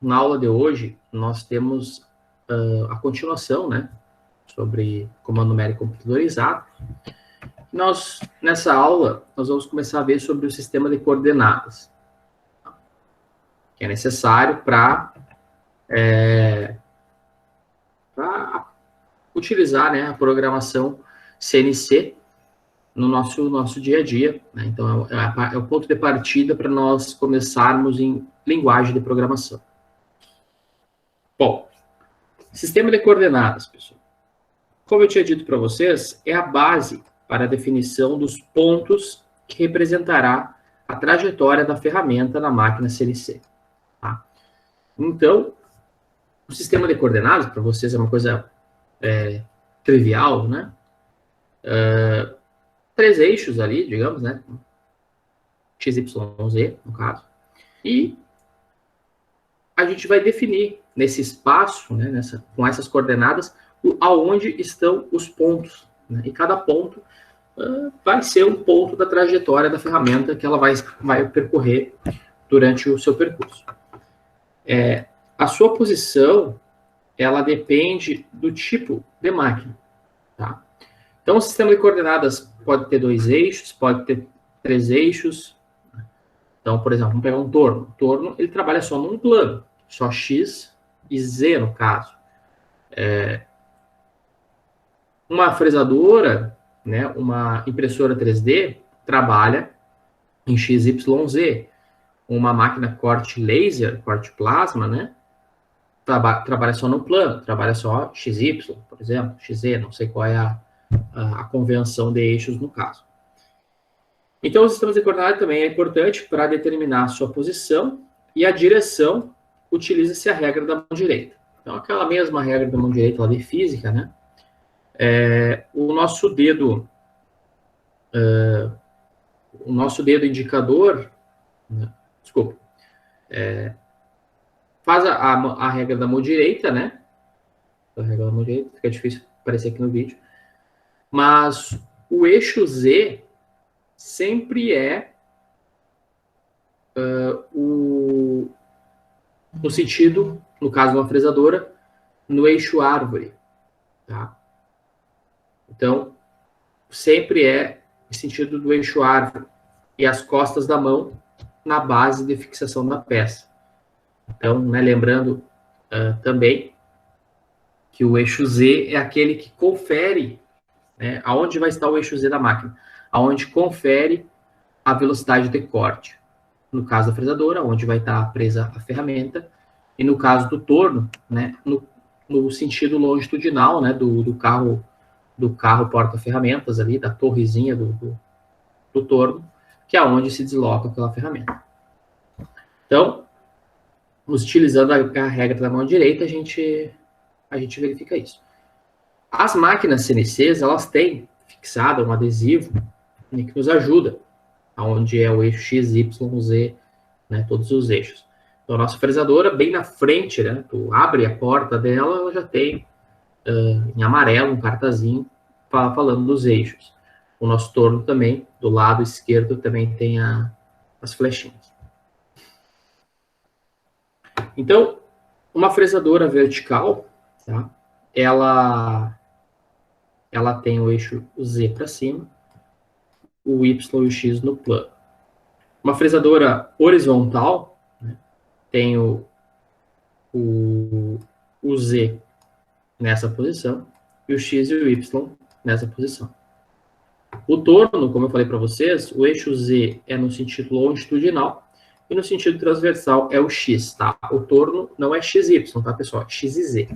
na aula de hoje, nós temos a continuação, né, sobre comando numérico computadorizado. Nessa aula, nós vamos começar a ver sobre o sistema de coordenadas, que é necessário para utilizar, né, a programação CNC no nosso dia a dia, né? Então, é o ponto de partida para nós começarmos em linguagem de programação. Bom, sistema de coordenadas, pessoal. Como eu tinha dito para vocês, é a base para a definição dos pontos que representará a trajetória da ferramenta na máquina CNC. Tá? Então, o sistema de coordenadas, para vocês, é uma coisa trivial, né? 3 eixos ali, digamos, né? X, Y, Z, no caso. E a gente vai definir nesse espaço, né, com essas coordenadas, aonde estão os pontos. Né? E cada ponto vai ser um ponto da trajetória da ferramenta que ela vai percorrer durante o seu percurso. A sua posição, ela depende do tipo de máquina. Tá? Então, o sistema de coordenadas pode ter 2 eixos, pode ter 3 eixos. Então, por exemplo, vamos pegar um torno. O torno, ele trabalha só num plano, só X e Z, no caso. Uma fresadora, né, uma impressora 3D, trabalha em XYZ. Uma máquina corte laser, corte plasma, né, trabalha só no plano, trabalha só XY, por exemplo, XZ, não sei qual é a convenção de eixos no caso. Então, o sistema de coordenadas também é importante para determinar a sua posição e a direção, utiliza-se a regra da mão direita. Então, aquela mesma regra da mão direita lá de física, né? O nosso dedo indicador, né? Desculpa, faz a regra da mão direita, né? A regra da mão direita, fica difícil aparecer aqui no vídeo. Mas o eixo Z sempre é no sentido, no caso de uma fresadora, no eixo árvore. Tá? Então, sempre é no sentido do eixo árvore. E as costas da mão na base de fixação da peça. Então, né, lembrando também que o eixo Z é aquele que confere, né, aonde vai estar o eixo Z da máquina, aonde confere a velocidade de corte. No caso da fresadora, onde vai estar presa a ferramenta, e no caso do torno, né, no sentido longitudinal, né, do carro porta-ferramentas ali, da torrezinha do torno, que é onde se desloca aquela ferramenta. Então, utilizando a regra da mão direita, a gente verifica isso. As máquinas CNCs, elas têm fixado um adesivo, né, que nos ajuda, onde é o eixo X, Y, Z, né, todos os eixos. Então, a nossa fresadora, bem na frente, né, tu abre a porta dela, ela já tem em amarelo um cartazinho falando dos eixos. O nosso torno também, do lado esquerdo, também tem as flechinhas. Então, uma fresadora vertical, tá? Ela tem o eixo Z para cima, o Y e o X no plano. Uma fresadora horizontal, né, tem o Z nessa posição e o X e o Y nessa posição. O torno, como eu falei para vocês, o eixo Z é no sentido longitudinal e no sentido transversal é o X, tá? O torno não é XY, tá, pessoal? É X e Z.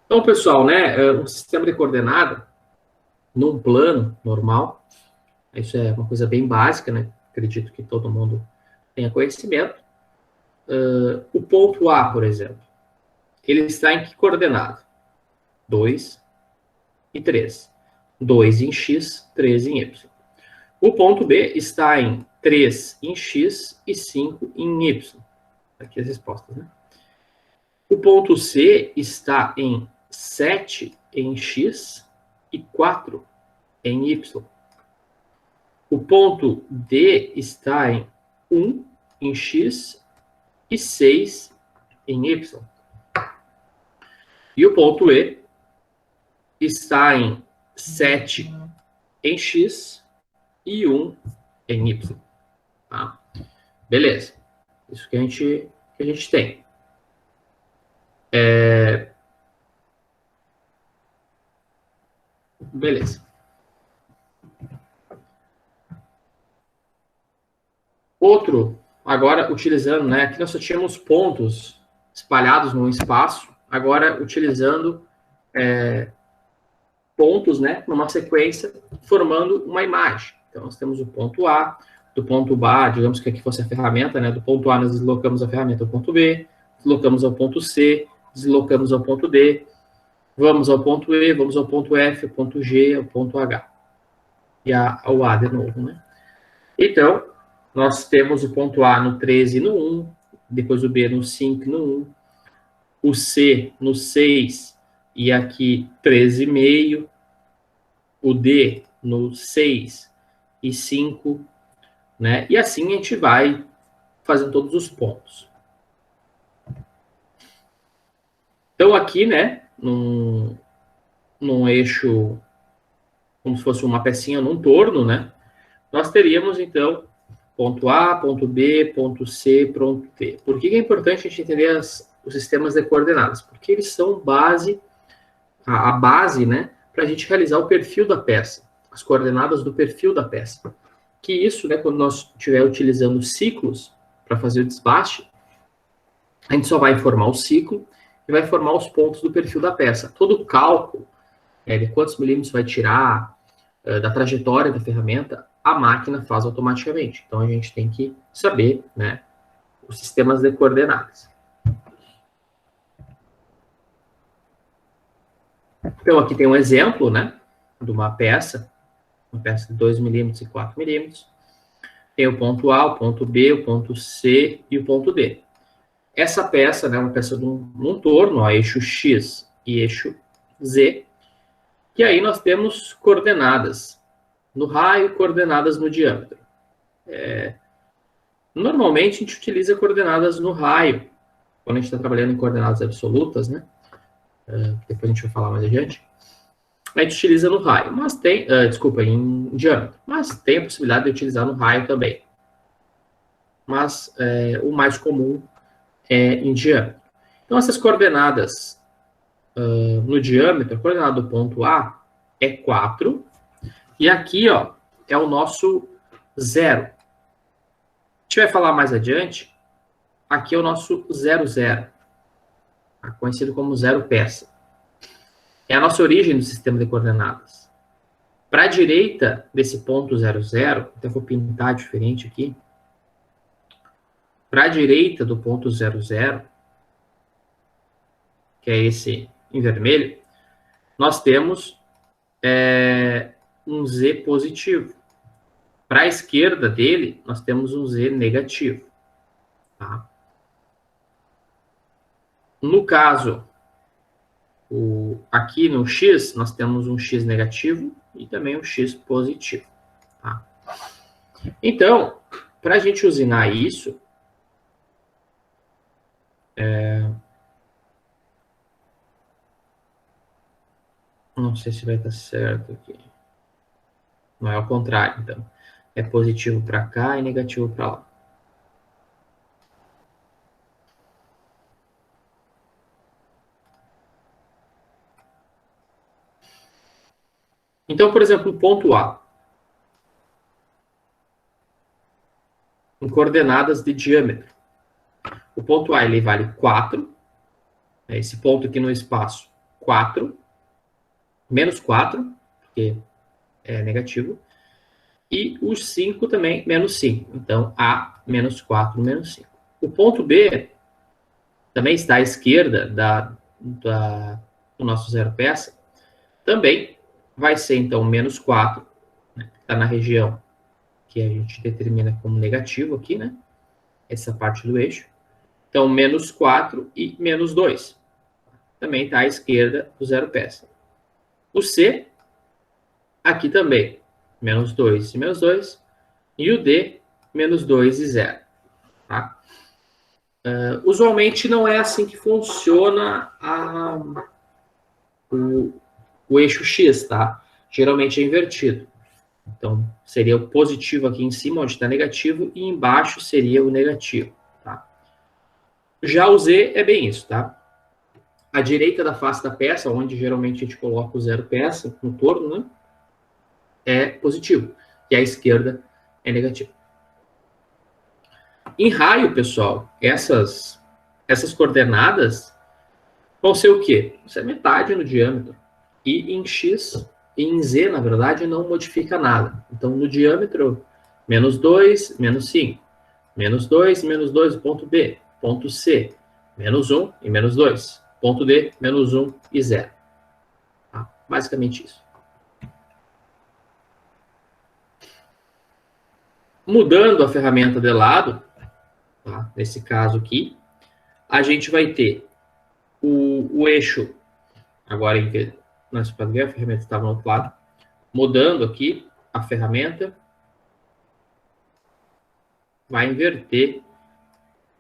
Então, pessoal, né, um sistema de coordenada num plano normal, isso é uma coisa bem básica, né? Acredito que todo mundo tenha conhecimento. O ponto A, por exemplo, ele está em que coordenada? 2 e 3. 2 em X, 3 em Y. O ponto B está em 3 em X e 5 em Y. Aqui as respostas, né? O ponto C está em 7 em X e 4 em Y. O ponto D está em 1 em X e 6 em Y. E o ponto E está em 7 em X e 1 em Y. Tá? Beleza. Isso que a gente tem. Beleza. Outro, agora utilizando, né? Aqui nós só tínhamos pontos espalhados no espaço, agora utilizando pontos, né, numa sequência, formando uma imagem. Então, nós temos o ponto A, do ponto A, digamos que aqui fosse a ferramenta, né, do ponto A nós deslocamos a ferramenta ao ponto B, deslocamos ao ponto C, deslocamos ao ponto D, vamos ao ponto E, vamos ao ponto F, ao ponto G, ao ponto H. E ao A de novo, né? Então, nós temos o ponto A no 13 e no 1, depois o B no 5 e no 1, o C no 6 e aqui 13,5, o D no 6 e 5, né? E assim a gente vai fazendo todos os pontos. Então aqui, né, num eixo, como se fosse uma pecinha num torno, né, nós teríamos então ponto A, ponto B, ponto C, ponto D. Por que é importante a gente entender os sistemas de coordenadas? Porque eles são a base, né, para a gente realizar o perfil da peça, as coordenadas do perfil da peça. Que isso, né, quando nós estiver utilizando ciclos para fazer o desbaste, a gente só vai formar o ciclo e vai formar os pontos do perfil da peça. Todo o cálculo de quantos milímetros vai tirar da trajetória da ferramenta, a máquina faz automaticamente. Então, a gente tem que saber, né, os sistemas de coordenadas. Então, aqui tem um exemplo, né, de uma peça de 2 milímetros e 4 milímetros. Tem o ponto A, o ponto B, o ponto C e o ponto D. Essa peça, né, uma peça num torno, ó, eixo X e eixo Z, que aí nós temos coordenadas no raio, coordenadas no diâmetro. Normalmente a gente utiliza coordenadas no raio, quando a gente está trabalhando em coordenadas absolutas, né? Depois a gente vai falar mais adiante. A gente utiliza no raio, mas tem, em diâmetro, mas tem a possibilidade de utilizar no raio também. Mas o mais comum é em diâmetro. Então, essas coordenadas no diâmetro, a coordenada do ponto A é 4, e aqui, ó, é o nosso 0. A gente vai falar mais adiante, aqui é o nosso 0, 0, conhecido como zero peça. É a nossa origem do sistema de coordenadas. Para a direita desse ponto 0, 0, então eu vou pintar diferente aqui. Para a direita do ponto 0, 0, que é esse em vermelho, nós temos um Z positivo. Para a esquerda dele, nós temos um Z negativo. Tá? No caso, aqui no X, nós temos um X negativo e também um X positivo. Tá? Então, para a gente usinar isso, não sei se vai estar certo aqui. Não é ao contrário, então. É positivo para cá e negativo para lá. Então, por exemplo, o ponto A. Em coordenadas de diâmetro. O ponto A ele vale 4. Esse ponto aqui no espaço, 4. Menos 4, porque é negativo. E o 5 também, menos 5. Então, A menos 4, menos 5. O ponto B também está à esquerda do nosso zero peça. Também vai ser, então, menos 4. Né? Está na região que a gente determina como negativo aqui, né? Essa parte do eixo. Então, menos 4 e menos 2. Também está à esquerda do zero peça. O C, aqui também, menos 2 e menos 2. E o D, menos 2 e 0. Tá? Usualmente não é assim que funciona o eixo X, tá? Geralmente é invertido. Então, seria o positivo aqui em cima, onde está negativo, e embaixo seria o negativo, tá? Já o Z é bem isso, tá? À direita da face da peça, onde geralmente a gente coloca o zero peça, no torno, né? É positivo. E à esquerda é negativo. Em raio, pessoal, essas coordenadas vão ser o quê? Isso é metade no diâmetro. E em X, em Z, na verdade, não modifica nada. Então, no diâmetro, menos 2, menos 5. Menos 2, ponto B. Ponto C, menos 1 e menos 2. Ponto D, menos 1 e 0. Tá? Basicamente isso. Mudando a ferramenta de lado, tá? Nesse caso aqui, a gente vai ter o eixo, agora em que nós podemos ver, a ferramenta estava no outro lado, mudando aqui a ferramenta, vai inverter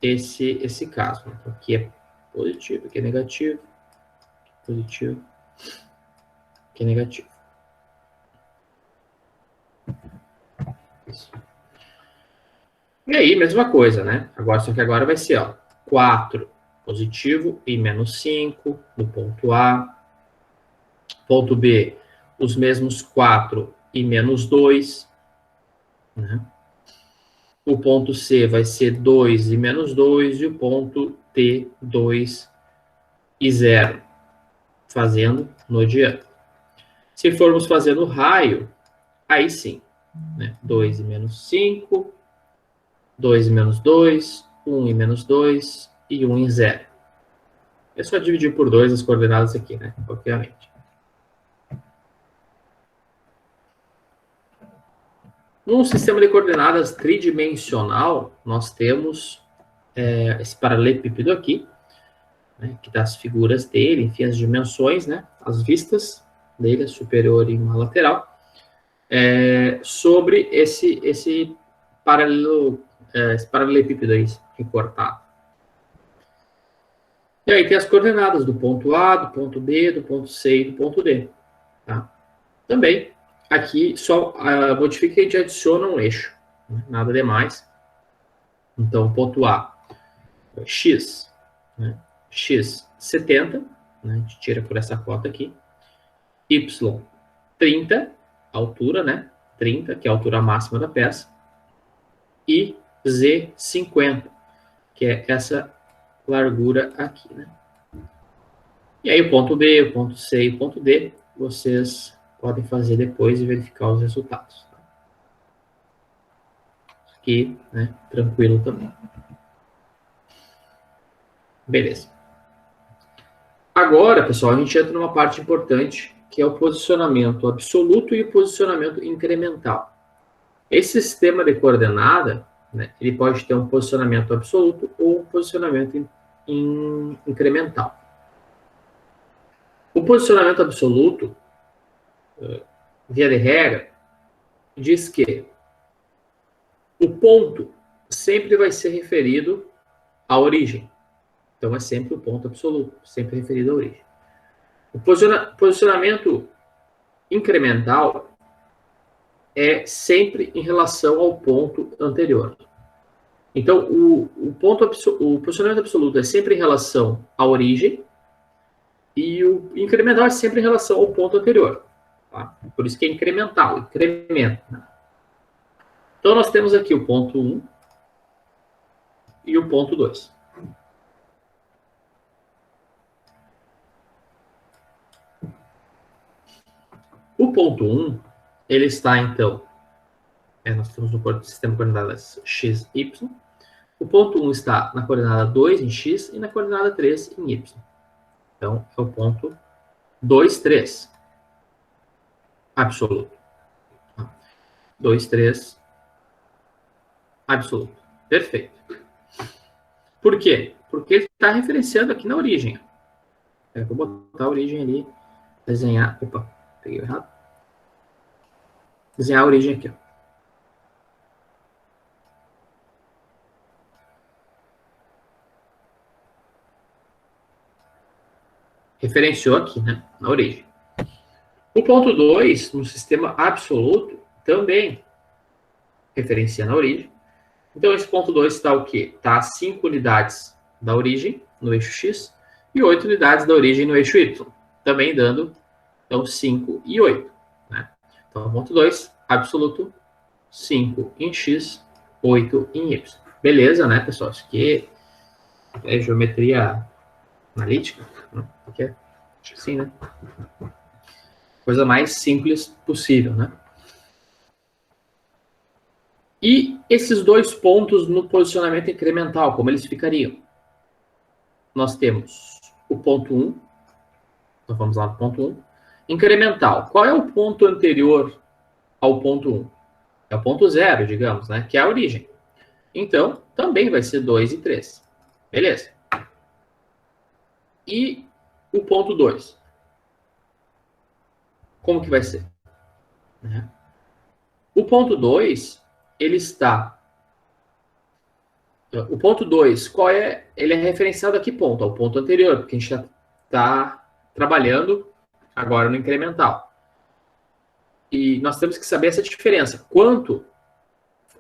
esse caso. Então, aqui é positivo, aqui é negativo, positivo, aqui é negativo. Isso. E aí, mesma coisa, né? Agora, só que agora vai ser, ó, 4 positivo e menos 5 no ponto A. Ponto B, os mesmos 4 e menos 2. Né? O ponto C vai ser 2 e menos 2. E o ponto D, 2 e 0. Fazendo no diâmetro. Se formos fazer no raio, aí sim. Né? 2 e menos 5. 2 e menos 2, 1 e menos 2 e 1 e 0. É só dividir por 2 as coordenadas aqui, né? Obviamente. Num sistema de coordenadas tridimensional, nós temos esse paralelepípedo aqui, né, que dá as figuras dele, enfim, as dimensões, né, as vistas dele, a superior e uma lateral, sobre esse paralelepípedo aí recortado. E aí tem as coordenadas do ponto A, do ponto B, do ponto C e do ponto D. Tá? Também, aqui só modifica que a gente adiciona um eixo, né? Nada demais. Então, ponto A, X, né? X, 70, né? A gente tira por essa cota aqui. Y, 30, altura, né? 30, que é a altura máxima da peça. E Z, 50, que é essa largura aqui, né? E aí o ponto B, o ponto C e o ponto D, vocês podem fazer depois e verificar os resultados. Aqui, né, tranquilo também. Beleza. Agora, pessoal, a gente entra numa parte importante, que é o posicionamento absoluto e o posicionamento incremental. Esse sistema de coordenada, né, ele pode ter um posicionamento absoluto ou um posicionamento incremental. O posicionamento absoluto, via de regra, diz que o ponto sempre vai ser referido à origem. Então, é sempre o ponto absoluto, sempre referido à origem. O posicionamento incremental é sempre em relação ao ponto anterior. Então, o posicionamento absoluto é sempre em relação à origem e o incremental é sempre em relação ao ponto anterior. Tá? Por isso que é incremental, incrementa. Então, nós temos aqui o ponto 1 e o ponto 2. O ponto 1, ele está, então, nós temos no sistema de coordenadas x, y. O ponto 1 está na coordenada 2 em x e na coordenada 3 em y. Então, é o ponto 2, 3. Absoluto. 2, 3. Absoluto. Perfeito. Por quê? Porque ele está referenciando aqui na origem. Eu vou botar a origem ali, desenhar. Opa, peguei errado. Desenhar a origem aqui, ó. referenciou aqui, né, na origem. O ponto 2, no sistema absoluto, também referencia na origem. Então, esse ponto 2 está o quê? Está a 5 unidades da origem, no eixo X, e 8 unidades da origem no eixo Y, também dando, então, 5 e 8. Né? Então, ponto 2, absoluto, 5 em X, 8 em Y. Beleza, né, pessoal? Isso aqui é geometria analítica, né? Porque, assim, né? Coisa mais simples possível, né? E esses dois pontos no posicionamento incremental, como eles ficariam? Nós temos o ponto 1, então vamos lá no ponto 1. Incremental, qual é o ponto anterior ao ponto 1? É o ponto 0, digamos, né? Que é a origem. Então, também vai ser 2 e 3. Beleza? E o ponto 2? Como que vai ser? O ponto 2, ele está... O ponto 2, qual é? Ele é referenciado a que ponto? Ao ponto anterior, porque a gente já está trabalhando agora no incremental. E nós temos que saber essa diferença. Quanto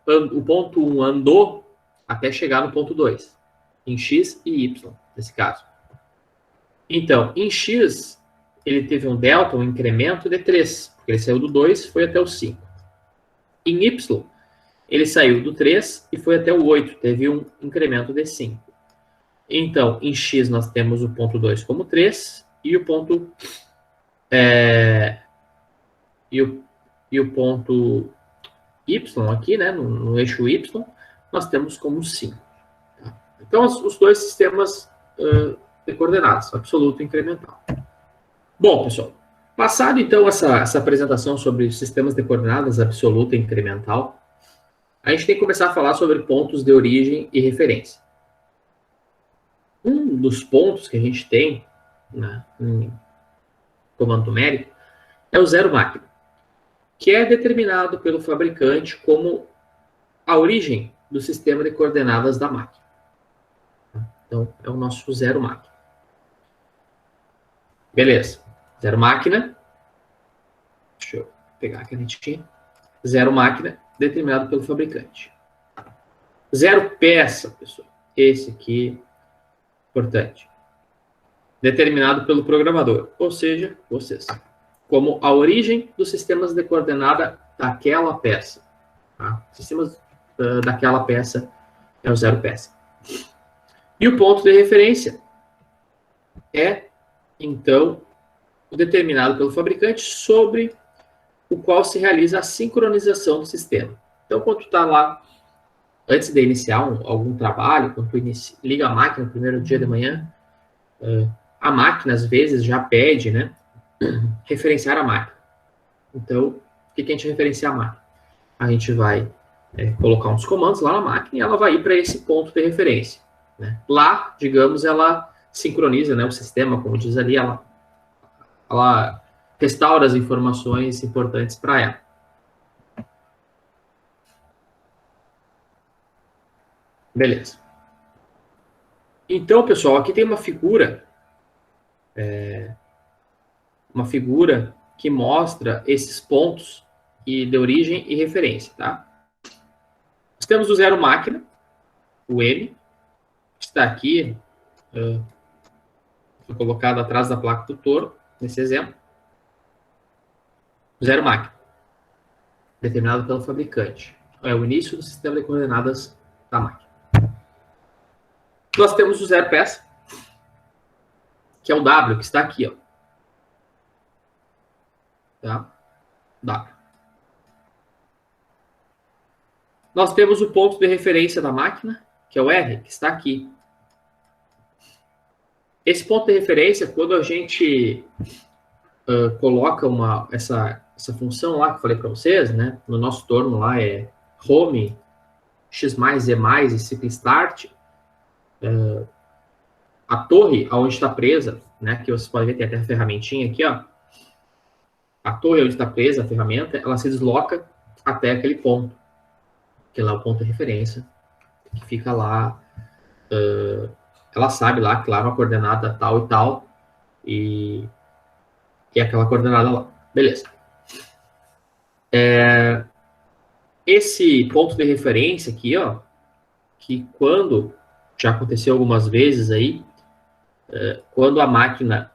o ponto 1 andou até chegar no ponto 2. Em X e Y, nesse caso. Então, em X, ele teve um delta, um incremento de 3. Porque ele saiu do 2 e foi até o 5. Em Y, ele saiu do 3 e foi até o 8. Teve um incremento de 5. Então, em X, nós temos o ponto 2 como 3 e o ponto... E o ponto Y aqui, né, no eixo Y, nós temos como 5. Tá? Então, os dois sistemas de coordenadas, absoluto e incremental. Bom, pessoal, passado então essa apresentação sobre sistemas de coordenadas absoluta e incremental, a gente tem que começar a falar sobre pontos de origem e referência. Um dos pontos que a gente tem, né, em comando numérico é o zero máquina, que é determinado pelo fabricante como a origem do sistema de coordenadas da máquina. Então, é o nosso zero máquina. Beleza. Zero máquina. Deixa eu pegar a canetinha. Zero máquina, determinado pelo fabricante. Zero peça, pessoal. Esse aqui, importante. Determinado pelo programador, ou seja, vocês. Como a origem dos sistemas de coordenada daquela peça. Tá? Sistemas daquela peça é o zero peça. E o ponto de referência é, então, o determinado pelo fabricante sobre o qual se realiza a sincronização do sistema. Então, quando tu está lá, antes de iniciar algum trabalho, quando tu liga a máquina no primeiro dia de manhã, a máquina, às vezes, já pede, né, referenciar a máquina. Então, o que a gente referencia a máquina? A gente vai colocar uns comandos lá na máquina e ela vai ir para esse ponto de referência. Né? Lá, digamos, ela sincroniza, né, o sistema, como diz ali, ela restaura as informações importantes para ela. Beleza. Então, pessoal, aqui tem uma figura que mostra esses pontos de origem e referência, tá? Nós temos o zero máquina, o M, que está aqui, foi colocado atrás da placa do touro, nesse exemplo. Zero máquina, determinado pelo fabricante. É o início do sistema de coordenadas da máquina. Nós temos o zero peça, que é o W, que está aqui, ó. Tá? W. Nós temos o ponto de referência da máquina, que é o R, que está aqui. Esse ponto de referência, quando a gente coloca essa função lá que eu falei para vocês, né? No nosso torno lá é home, x+, e+, e ciclo start. A torre onde está presa, né? Que vocês podem ver, tem até a ferramentinha aqui, ó. A torre onde está presa, a ferramenta, ela se desloca até aquele ponto. Que lá é o ponto de referência. Que fica lá... ela sabe lá que lá é uma coordenada tal e tal. e aquela coordenada lá. Beleza. Esse ponto de referência aqui, ó, que quando, já aconteceu algumas vezes aí, quando a máquina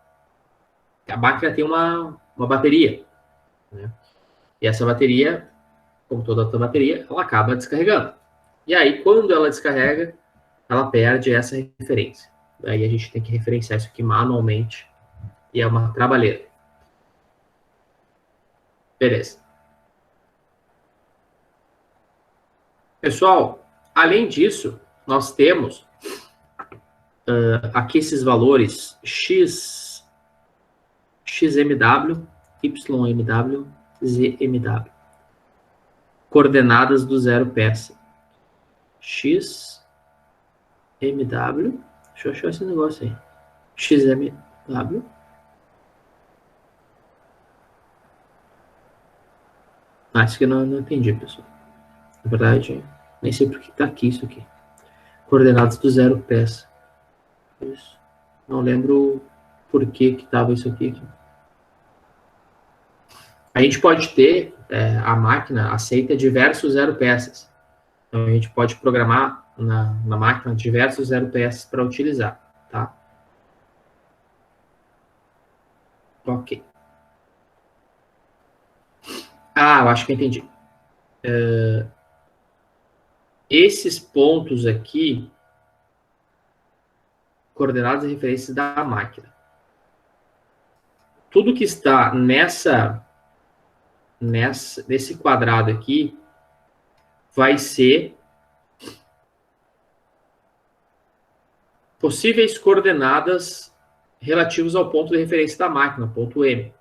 tem uma bateria, né? E essa bateria, como toda outra bateria, ela acaba descarregando. E aí, quando ela descarrega, ela perde essa referência. Aí a gente tem que referenciar isso aqui manualmente, e é uma trabalheira. Beleza. Pessoal, além disso, nós temos aqui esses valores XMW, YMW, ZMW. Coordenadas do zero peça. XMW. Deixa eu achar esse negócio aí. XMW. Acho que não entendi, pessoal. Na verdade, nem sei por que está aqui isso aqui. Coordenadas do zero peça. Isso. Não lembro por que estava isso aqui. A gente pode ter, a máquina aceita diversos zero peças. Então, a gente pode programar na máquina diversos zero peças para utilizar, tá? Ok. Eu acho que eu entendi. Esses pontos aqui, coordenadas e referências da máquina. Tudo que está nesse quadrado aqui vai ser possíveis coordenadas relativas ao ponto de referência da máquina, ponto M.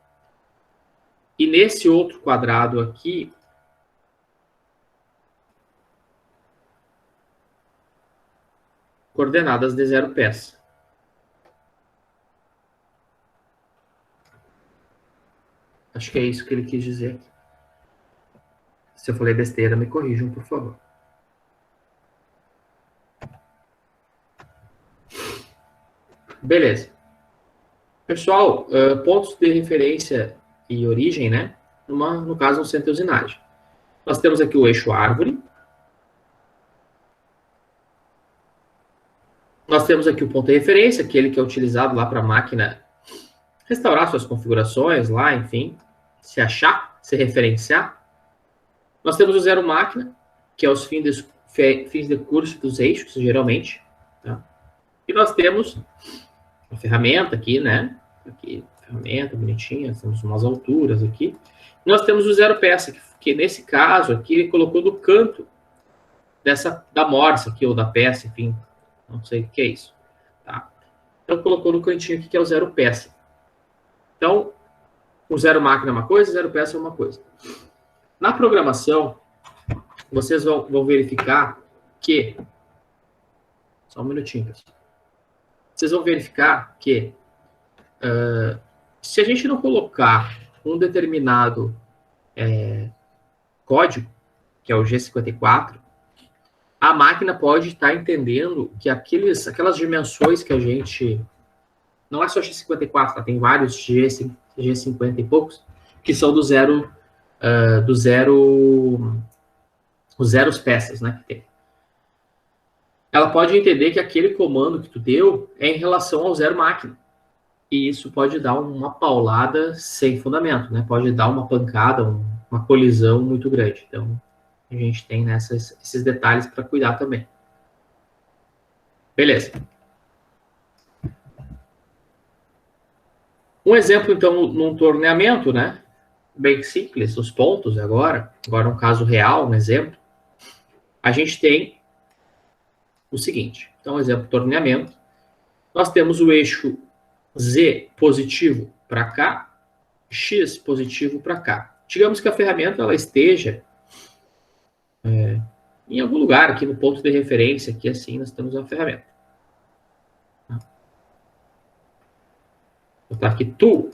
E nesse outro quadrado aqui, coordenadas de zero peça. Acho que é isso que ele quis dizer aqui. Se eu falei besteira, me corrijam, por favor. Beleza. Pessoal, pontos de referência e origem, né? No caso, um centro de usinagem. Nós temos aqui o eixo árvore. Nós temos aqui o ponto de referência, aquele que é utilizado lá para a máquina restaurar suas configurações lá, enfim, se achar, se referenciar. Nós temos o zero máquina, que é os fins de curso dos eixos, geralmente. Tá? E nós temos a ferramenta aqui, né? Aqui, ferramenta bonitinha, temos umas alturas aqui. E nós temos o zero peça, que nesse caso aqui ele colocou no canto da morsa aqui, ou da peça, enfim, não sei o que é isso. Tá? Então colocou no cantinho aqui que é o zero peça. Então, o zero máquina é uma coisa, zero peça é uma coisa. Na programação, vocês vão verificar que... Só um minutinho, pessoal. Vocês vão verificar que se a gente não colocar um determinado código, que é o G54, a máquina pode estar entendendo que aquelas dimensões que a gente... Não é só G54, tá? Tem vários G50 e poucos, que são os zeros peças, né? Que tem. Ela pode entender que aquele comando que tu deu é em relação ao zero máquina. E isso pode dar uma paulada sem fundamento, né? Pode dar uma pancada, uma colisão muito grande. Então, a gente tem esses detalhes para cuidar também. Beleza. Um exemplo, então, num torneamento, né? Bem simples, os pontos agora um caso real, um exemplo. A gente tem o seguinte. Então, exemplo, torneamento. Nós temos o eixo Z positivo para cá, X positivo para cá. Digamos que a ferramenta ela esteja em algum lugar aqui no ponto de referência, aqui assim nós temos a ferramenta. Vou botar aqui tool,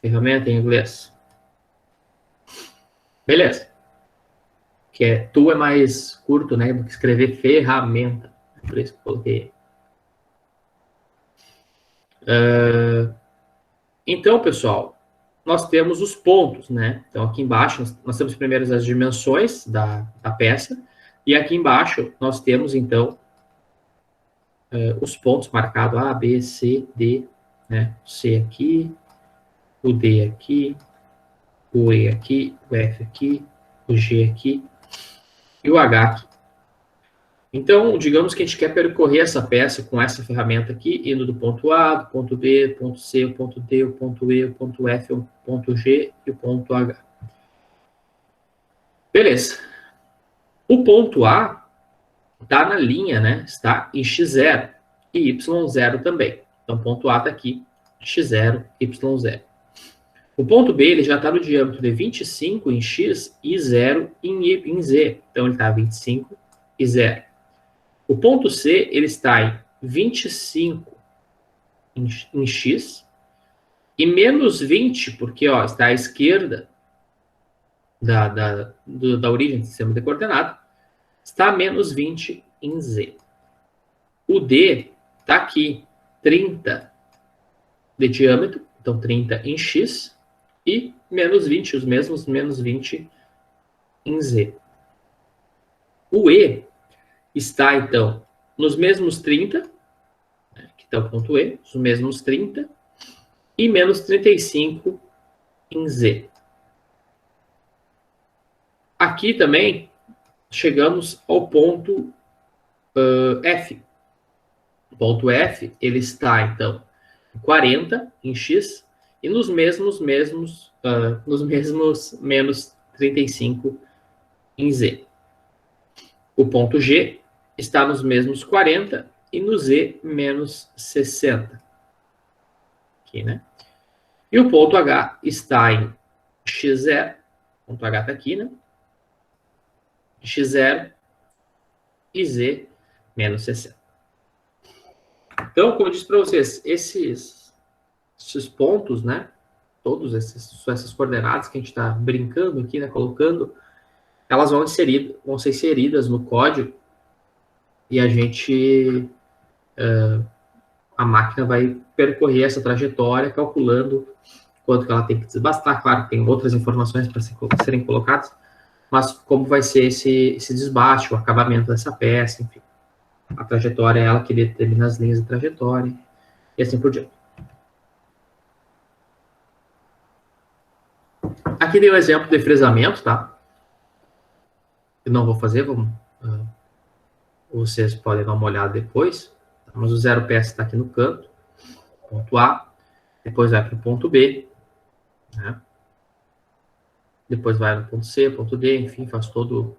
ferramenta em inglês. Beleza. Que tool é mais curto, né, do que escrever ferramenta. Por isso que eu coloquei. Então, pessoal, nós temos os pontos, né? Então, aqui embaixo, nós temos primeiro as dimensões da peça, e aqui embaixo nós temos, então, os pontos marcados A, B, C, D, né? O C aqui, o D aqui, o E aqui, o F aqui, o G aqui e o H aqui. Então, digamos que a gente quer percorrer essa peça com essa ferramenta aqui, indo do ponto A, do ponto B, do ponto C, o ponto D, o ponto E, o ponto F, o ponto G e o ponto H. Beleza. O ponto A está na linha, né? Está em x0 e y0 também. Então, ponto A está aqui, x0, y0. O ponto B ele já está no diâmetro de 25 em x e 0 em z. Então, ele está 25 e 0. O ponto C ele está em 25 em x e menos 20, porque ó, está à esquerda da origem do sistema de coordenada, está a menos 20 em z. O D está aqui, 30 de diâmetro, então 30 em x, e menos 20, os mesmos menos 20 em z. O E está, então, nos mesmos 30, que está o ponto E, os mesmos 30, e menos 35 em z. Aqui também chegamos ao ponto F. O ponto F, ele está, então, 40 em x e nos mesmos menos 35 em z. O ponto G está nos mesmos 40 e no Z menos 60. Aqui, né? E o ponto H está em x0, o ponto H está aqui, né? x0 e Z menos 60. Então, como eu disse para vocês, esses pontos, né? Todas essas coordenadas que a gente está brincando aqui, né? Colocando, elas vão ser inseridas no código e a máquina vai percorrer essa trajetória calculando quanto que ela tem que desbastar. Claro que tem outras informações para serem colocadas, mas como vai ser esse desbaste, o acabamento dessa peça, enfim. A trajetória é ela que determina as linhas de trajetória e assim por diante. Aqui tem um exemplo de fresamento, tá? Eu não vou fazer, vocês podem dar uma olhada depois. Mas o 0 PS está aqui no canto, ponto A, depois vai para o ponto B, né? Depois vai no ponto C, ponto D, enfim, faz todos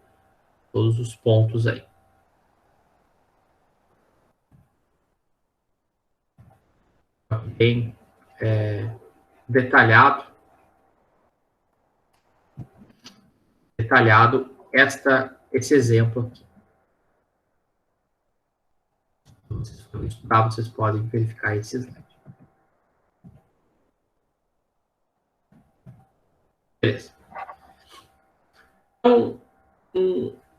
os pontos aí. Bem detalhado esse exemplo aqui. Se for estudar, vocês podem verificar esse slide. Beleza. Então,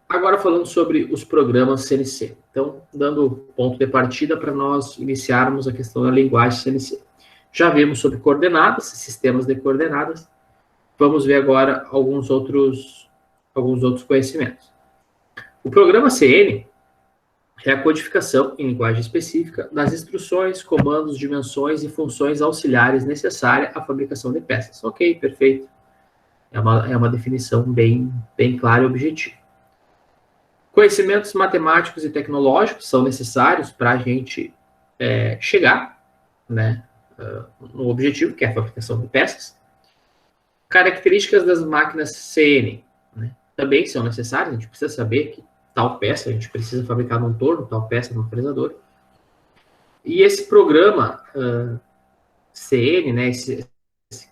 agora falando sobre os programas CNC. Então, dando ponto de partida para nós iniciarmos a questão da linguagem CNC. Já vimos sobre coordenadas, sistemas de coordenadas. Vamos ver agora alguns outros conhecimentos. O programa CN é a codificação em linguagem específica das instruções, comandos, dimensões e funções auxiliares necessárias à fabricação de peças. Ok, perfeito. É uma definição bem clara e objetiva. Conhecimentos matemáticos e tecnológicos são necessários para a gente chegar, né, no objetivo, que é a fabricação de peças. Características das máquinas CN, né, também são necessárias. A gente precisa saber que tal peça a gente precisa fabricar num torno, tal peça num fresador. E esse programa CN, né, esse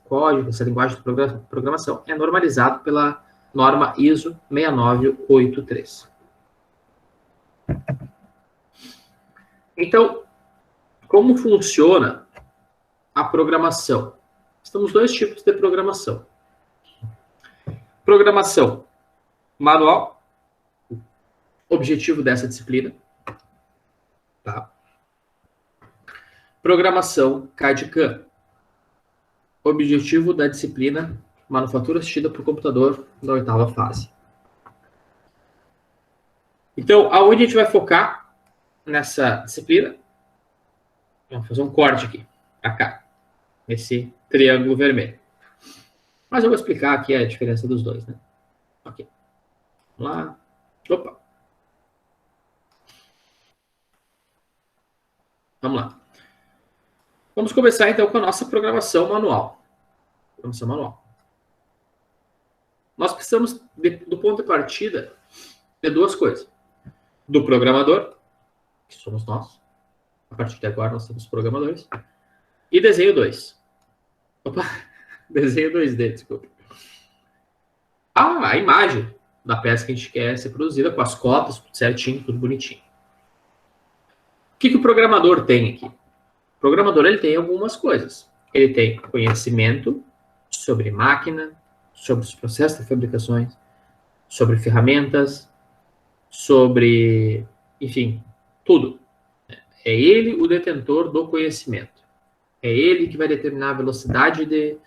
código, essa linguagem de programação, é normalizado pela norma ISO 6983. Então, como funciona a programação? Temos dois tipos de programação. Programação manual, objetivo dessa disciplina. Tá? Programação CAD/CAM. Objetivo da disciplina Manufatura Assistida por Computador da 8ª fase. Então, aonde a gente vai focar nessa disciplina? Vamos fazer um corte aqui, para cá, nesse triângulo vermelho. Mas eu vou explicar aqui a diferença dos dois, né? Ok. Vamos lá. Opa. Vamos lá. Vamos começar, então, com a nossa programação manual. Programação manual. Nós precisamos, do ponto de partida, de duas coisas. Do programador, que somos nós. A partir de agora, nós somos programadores. E desenho 2. Opa, desenho 2D, desculpa. A imagem da peça que a gente quer ser produzida, com as cotas, tudo certinho, tudo bonitinho. O que o programador tem aqui? O programador ele tem algumas coisas. Ele tem conhecimento sobre máquina, sobre os processos de fabricações, sobre ferramentas, sobre, enfim, tudo. É ele o detentor do conhecimento. É ele que vai determinar a velocidade de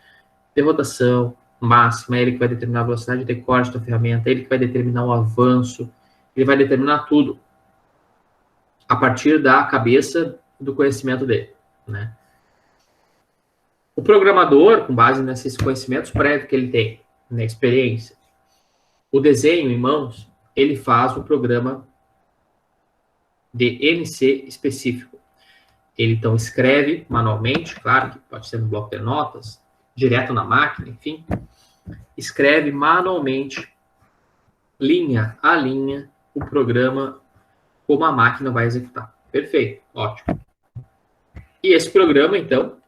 rotação máxima, é ele que vai determinar a velocidade de corte da ferramenta, é ele que vai determinar o avanço, ele vai determinar tudo a partir da cabeça do conhecimento dele, né? O programador, com base nesses conhecimentos prévios que ele tem, na experiência, o desenho em mãos, ele faz o programa de NC específico. Ele, então, escreve manualmente, claro que pode ser no bloco de notas, direto na máquina, enfim, escreve manualmente, linha a linha, o programa, como a máquina vai executar. Perfeito, ótimo. E esse programa, então,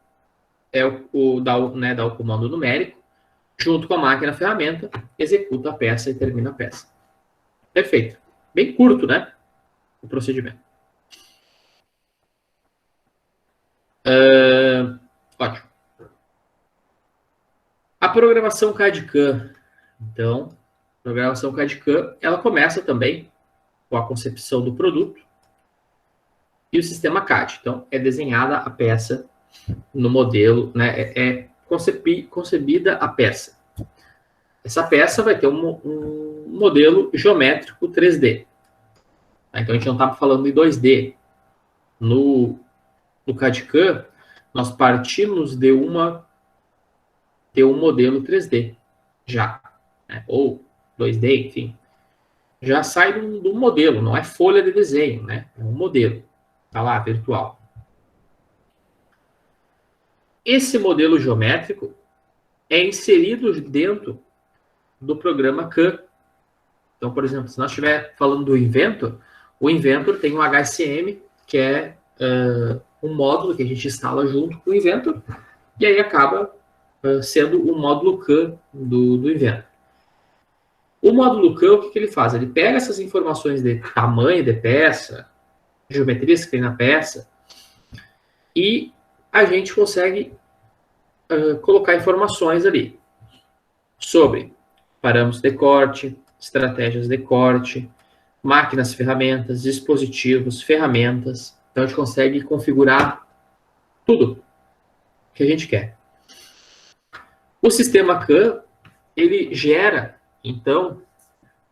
dá o comando numérico, junto com a máquina ferramenta, executa a peça e termina a peça. Perfeito. Bem curto, né? O procedimento. Ótimo. A programação CAD/CAM. Então, a programação CAD/CAM, ela começa também com a concepção do produto e o sistema CAD. Então, é desenhada a peça no modelo, né? É concebida a peça. Essa peça vai ter um modelo geométrico 3D. Então, a gente não está falando de 2D. No CAD/CAM, nós partimos de um modelo 3D já, né? Ou 2D, enfim. Já sai do modelo, não é folha de desenho, né? É um modelo. Está lá, virtual. Esse modelo geométrico é inserido dentro do programa CAM. Então, por exemplo, se nós estiver falando do Inventor, o Inventor tem um HSM, que é um módulo que a gente instala junto com o Inventor, e aí acaba sendo o módulo CAM do Inventor. O módulo CAM, o que ele faz? Ele pega essas informações de tamanho de peça, geometrias que tem na peça, e a gente consegue colocar informações ali sobre parâmetros de corte, estratégias de corte, máquinas, ferramentas, dispositivos, ferramentas. Então, a gente consegue configurar tudo que a gente quer. O sistema CAM, ele gera, então,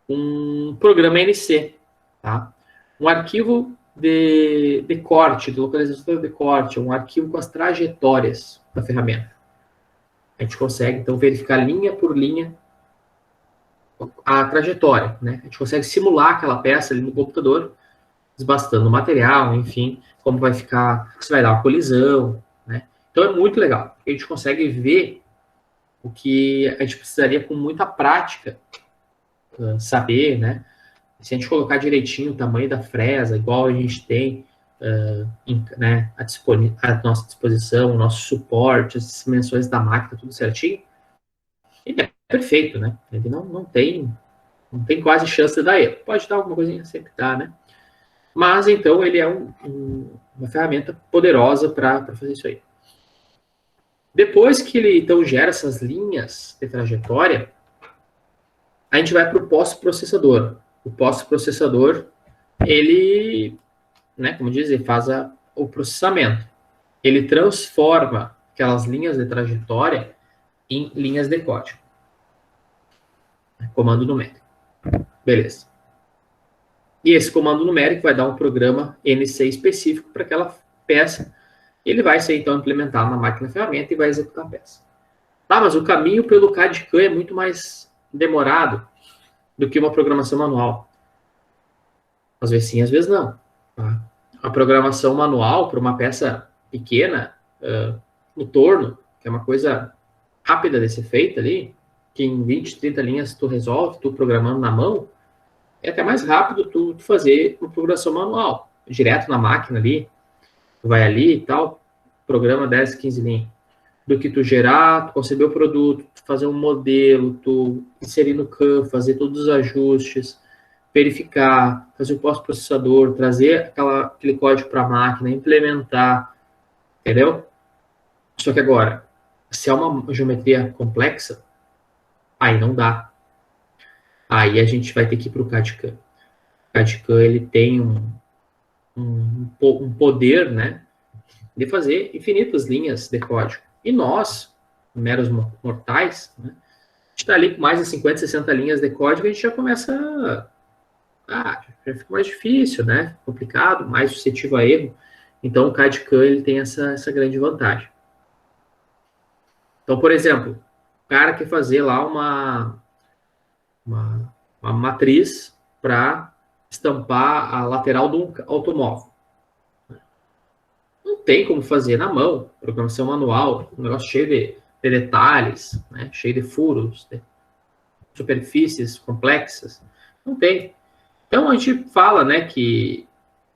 um programa NC, tá? Um arquivo de corte, de localização de corte, um arquivo com as trajetórias da ferramenta. A gente consegue, então, verificar linha por linha a trajetória, né? A gente consegue simular aquela peça ali no computador, desbastando o material, enfim, como vai ficar, se vai dar uma colisão, né? Então, é muito legal. A gente consegue ver o que a gente precisaria com muita prática saber, né? Se a gente colocar direitinho o tamanho da fresa, igual a gente tem né, à nossa disposição, o nosso suporte, as dimensões da máquina, tudo certinho, ele é perfeito, né? Ele não tem quase chance de dar erro. Pode dar alguma coisinha, sempre dá, né? Mas, então, ele é uma ferramenta poderosa para fazer isso aí. Depois que ele, então, gera essas linhas de trajetória, a gente vai para o pós-processador. O pós-processador, ele, né, como diz, ele faz o processamento. ele transforma aquelas linhas de trajetória em linhas de código. Comando numérico. Beleza. E esse comando numérico vai dar um programa NC específico para aquela peça. Ele vai ser, então, implementado na máquina ferramenta e vai executar a peça. Tá, mas o caminho pelo CAD/CAM é muito mais demorado do que uma programação manual. Às vezes sim, às vezes não. Tá? A programação manual para uma peça pequena, no torno, que é uma coisa rápida de ser feita ali, que em 20, 30 linhas tu resolve, tu programando na mão, é até mais rápido tu fazer uma programação manual, direto na máquina ali, tu vai ali e tal, programa 10, 15 linhas, do que tu gerar, tu conceber o produto, tu fazer um modelo, tu inserir no CAM, fazer todos os ajustes, verificar, fazer o pós-processador, trazer aquele código para a máquina, implementar, entendeu? Só que agora, se é uma geometria complexa, aí não dá. Aí a gente vai ter que ir para o CAD/CAM. O CAD/CAM ele tem um poder, né, de fazer infinitas linhas de código. E nós, meros mortais, né, a gente está ali com mais de 50, 60 linhas de código, a gente já começa já fica mais difícil, né, complicado, mais suscetível a erro. Então o CAD/CAM ele tem essa grande vantagem. Então, por exemplo, o cara quer fazer lá uma matriz para estampar a lateral do automóvel. Não tem como fazer na mão, programação manual, um negócio cheio de detalhes, né? Cheio de furos, de superfícies complexas. Não tem. Então a gente fala, né, que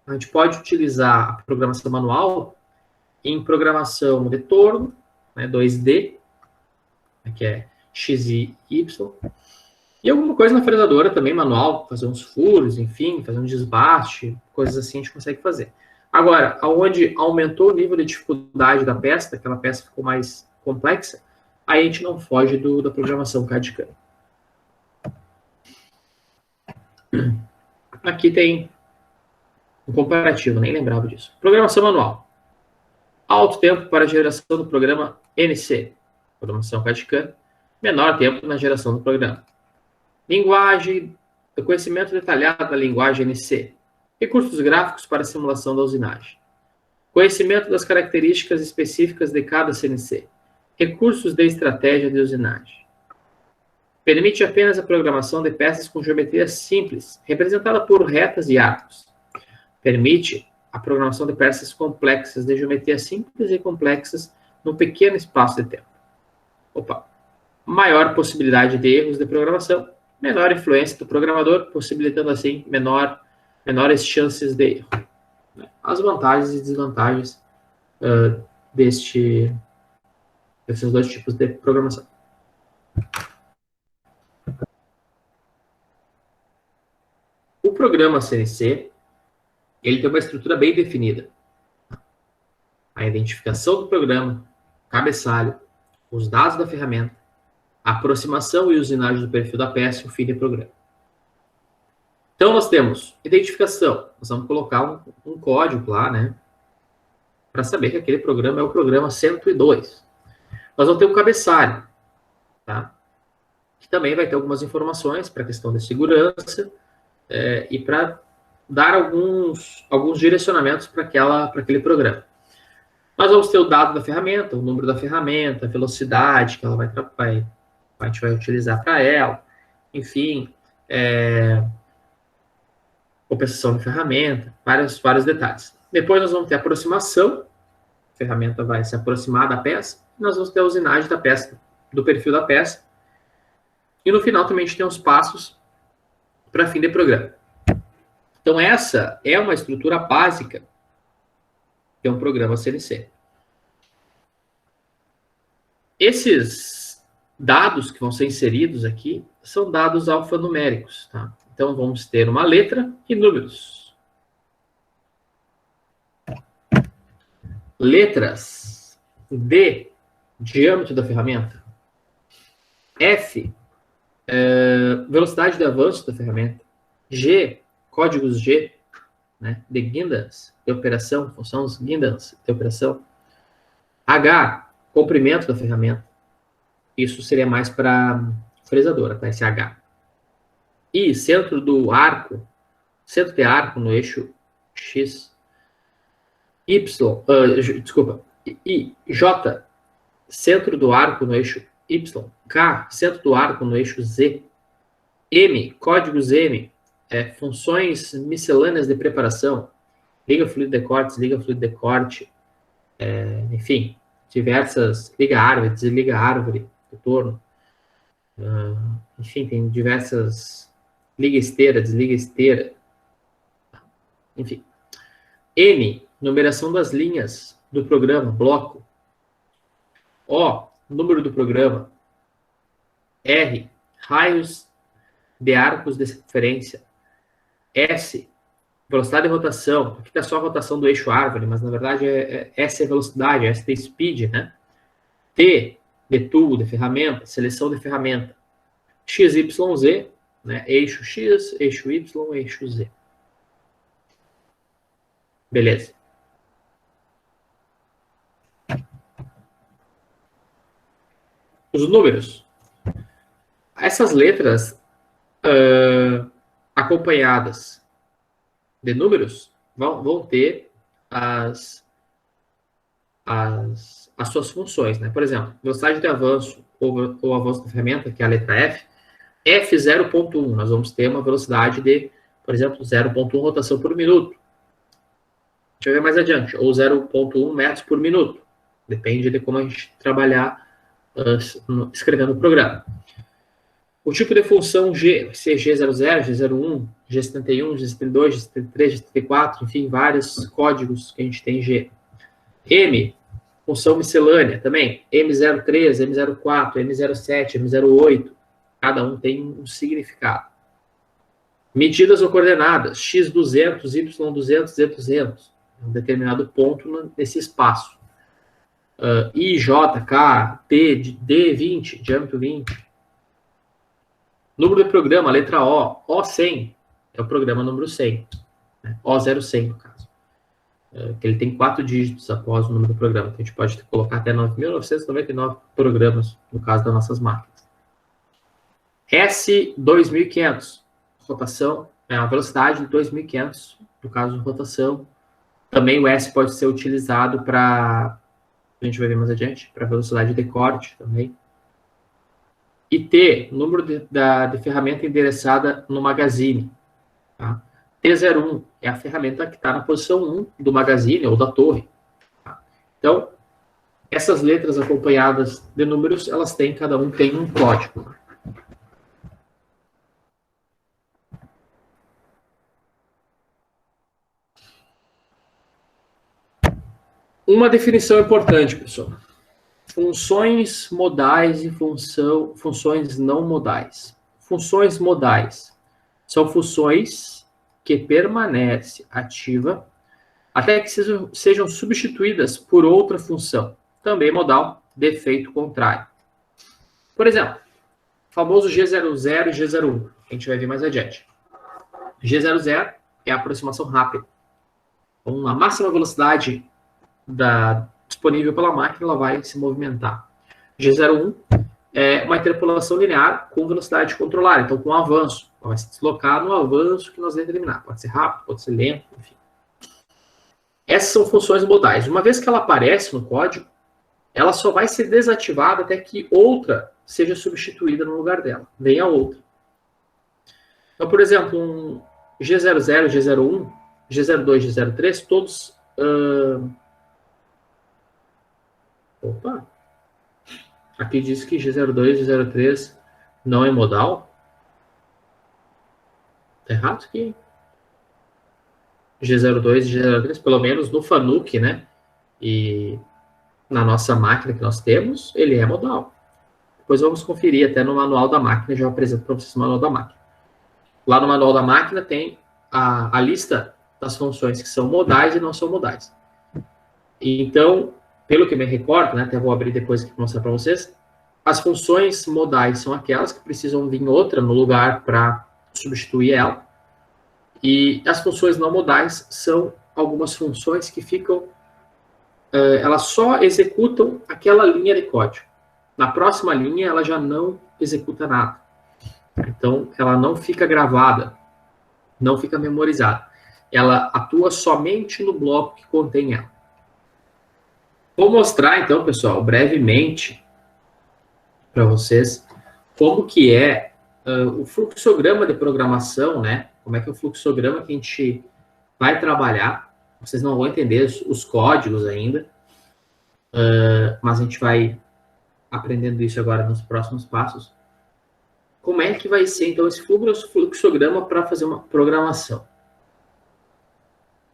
a gente pode utilizar a programação manual em programação de torno, né, 2D, que é X e Y, e alguma coisa na fretadora também, manual, fazer uns furos, enfim, fazer um desbaste, coisas assim a gente consegue fazer. Agora, aonde aumentou o nível de dificuldade da peça, aquela peça ficou mais complexa, aí a gente não foge da programação CAD/CAM. Aqui tem um comparativo, nem lembrava disso. Programação manual. Alto tempo para a geração do programa NC. Programação CAD/CAM. Menor tempo na geração do programa. Linguagem, conhecimento detalhado da linguagem NC. Recursos gráficos para simulação da usinagem. Conhecimento das características específicas de cada CNC. Recursos de estratégia de usinagem. Permite apenas a programação de peças com geometria simples, representada por retas e arcos. Permite a programação de peças complexas de geometria simples e complexas num pequeno espaço de tempo. Maior possibilidade de erros de programação, menor influência do programador, possibilitando assim menores chances de erro. As vantagens e desvantagens desses dois tipos de programação. O programa CNC, ele tem uma estrutura bem definida. A identificação do programa, cabeçalho, os dados da ferramenta, a aproximação e usinagem do perfil da peça e o fim de programa. Então, nós temos identificação. Nós vamos colocar um código lá, né? Para saber que aquele programa é o programa 102. Nós vamos ter um cabeçalho, tá? Que também vai ter algumas informações para a questão de segurança e para dar alguns direcionamentos para aquele programa. Nós vamos ter o dado da ferramenta, o número da ferramenta, a velocidade que ela a gente vai utilizar para ela, enfim, compensação de ferramenta, vários detalhes. Depois nós vamos ter a aproximação, a ferramenta vai se aproximar da peça, e nós vamos ter a usinagem da peça, do perfil da peça, e no final também a gente tem os passos para fim de programa. Então essa é uma estrutura básica que é um programa CNC. Esses dados que vão ser inseridos aqui são dados alfanuméricos, tá? Então vamos ter uma letra e números. Letras D, diâmetro da ferramenta. F, velocidade de avanço da ferramenta. G, códigos G, né, de guidance, de operação, funções guidance, de operação. H, comprimento da ferramenta. Isso seria mais para fresadora, tá? Esse H. I, centro do arco, centro de arco no eixo X. Y, desculpa. I, J, centro do arco no eixo Y. K, centro do arco no eixo Z. M, códigos M, funções miscelâneas de preparação. Liga fluido de corte, desliga fluido de corte. Enfim, diversas. Liga árvore, desliga árvore, retorno. Enfim, tem diversas. Liga esteira, desliga esteira. Enfim. N, numeração das linhas do programa, bloco. O, número do programa. R, raios de arcos de referência. S, velocidade de rotação. Aqui está só a rotação do eixo árvore, mas na verdade essa é a velocidade, essa é a speed, né? T, de tool, de ferramenta, seleção de ferramenta. X, Y, Z, né? Eixo X, eixo Y, eixo Z. Beleza. Os números. Essas letras acompanhadas de números vão ter as suas funções, né? Por exemplo, velocidade de avanço ou avanço da ferramenta, que é a letra F, F0.1, nós vamos ter uma velocidade de, por exemplo, 0.1 rotação por minuto. Deixa eu ver mais adiante, ou 0.1 metros por minuto. Depende de como a gente trabalhar escrevendo o programa. O tipo de função G, vai ser G00, G01, G71, G72, G73, G74, enfim, vários códigos que a gente tem em G. M, função miscelânea também, M03, M04, M07, M08, cada um tem um significado. Medidas ou coordenadas, X200, Y200, Z200, um determinado ponto nesse espaço. I, J, K, T, D20, diâmetro 20. Número de programa, letra O, O100, é o programa número 100, né? O0100, no caso. Que ele tem 4 dígitos após o número do programa. Então, a gente pode colocar até 9.999 programas, no caso das nossas máquinas. S2500, rotação, é a velocidade de 2500, no caso de rotação. Também o S pode ser utilizado para, a gente vai ver mais adiante, para velocidade de corte também. E T, número de ferramenta endereçada no magazine. Tá? T01 é a ferramenta que está na posição 1 do magazine ou da torre. Tá? Então, essas letras acompanhadas de números, elas têm, cada um tem um código. Uma definição importante, pessoal. Funções modais e funções não modais. Funções modais são funções que permanecem ativa até que sejam substituídas por outra função, também modal, de efeito contrário. Por exemplo, o famoso G00 e G01, que a gente vai ver mais adiante. G00 é a aproximação rápida. Com a máxima velocidade disponível pela máquina, ela vai se movimentar. G01 é uma interpolação linear com velocidade controlada, então com avanço. Ela vai se deslocar no avanço que nós determinar. Pode ser rápido, pode ser lento, enfim. Essas são funções modais. Uma vez que ela aparece no código, ela só vai ser desativada até que outra seja substituída no lugar dela. Vem a outra. Então, por exemplo, um G00, G01, G02, G03, todos... Opa! Aqui diz que G02 e G03 não é modal. Tá errado aqui. G02 e G03, pelo menos no Fanuc, né? E na nossa máquina que nós temos, ele é modal. Depois vamos conferir até no manual da máquina, já apresento para vocês o manual da máquina. Lá no manual da máquina tem a lista das funções que são modais e não são modais. Então, pelo que me recordo, né, até vou abrir depois aqui para mostrar para vocês, as funções modais são aquelas que precisam vir outra no lugar para substituir ela. E as funções não modais são algumas funções que ficam elas só executam aquela linha de código. Na próxima linha, ela já não executa nada. Então, ela não fica gravada, não fica memorizada. Ela atua somente no bloco que contém ela. Vou mostrar, então, pessoal, brevemente para vocês como que é o fluxograma de programação, né? Como é que é o fluxograma que a gente vai trabalhar. Vocês não vão entender os códigos ainda, mas a gente vai aprendendo isso agora nos próximos passos. Como é que vai ser, então, esse fluxograma para fazer uma programação?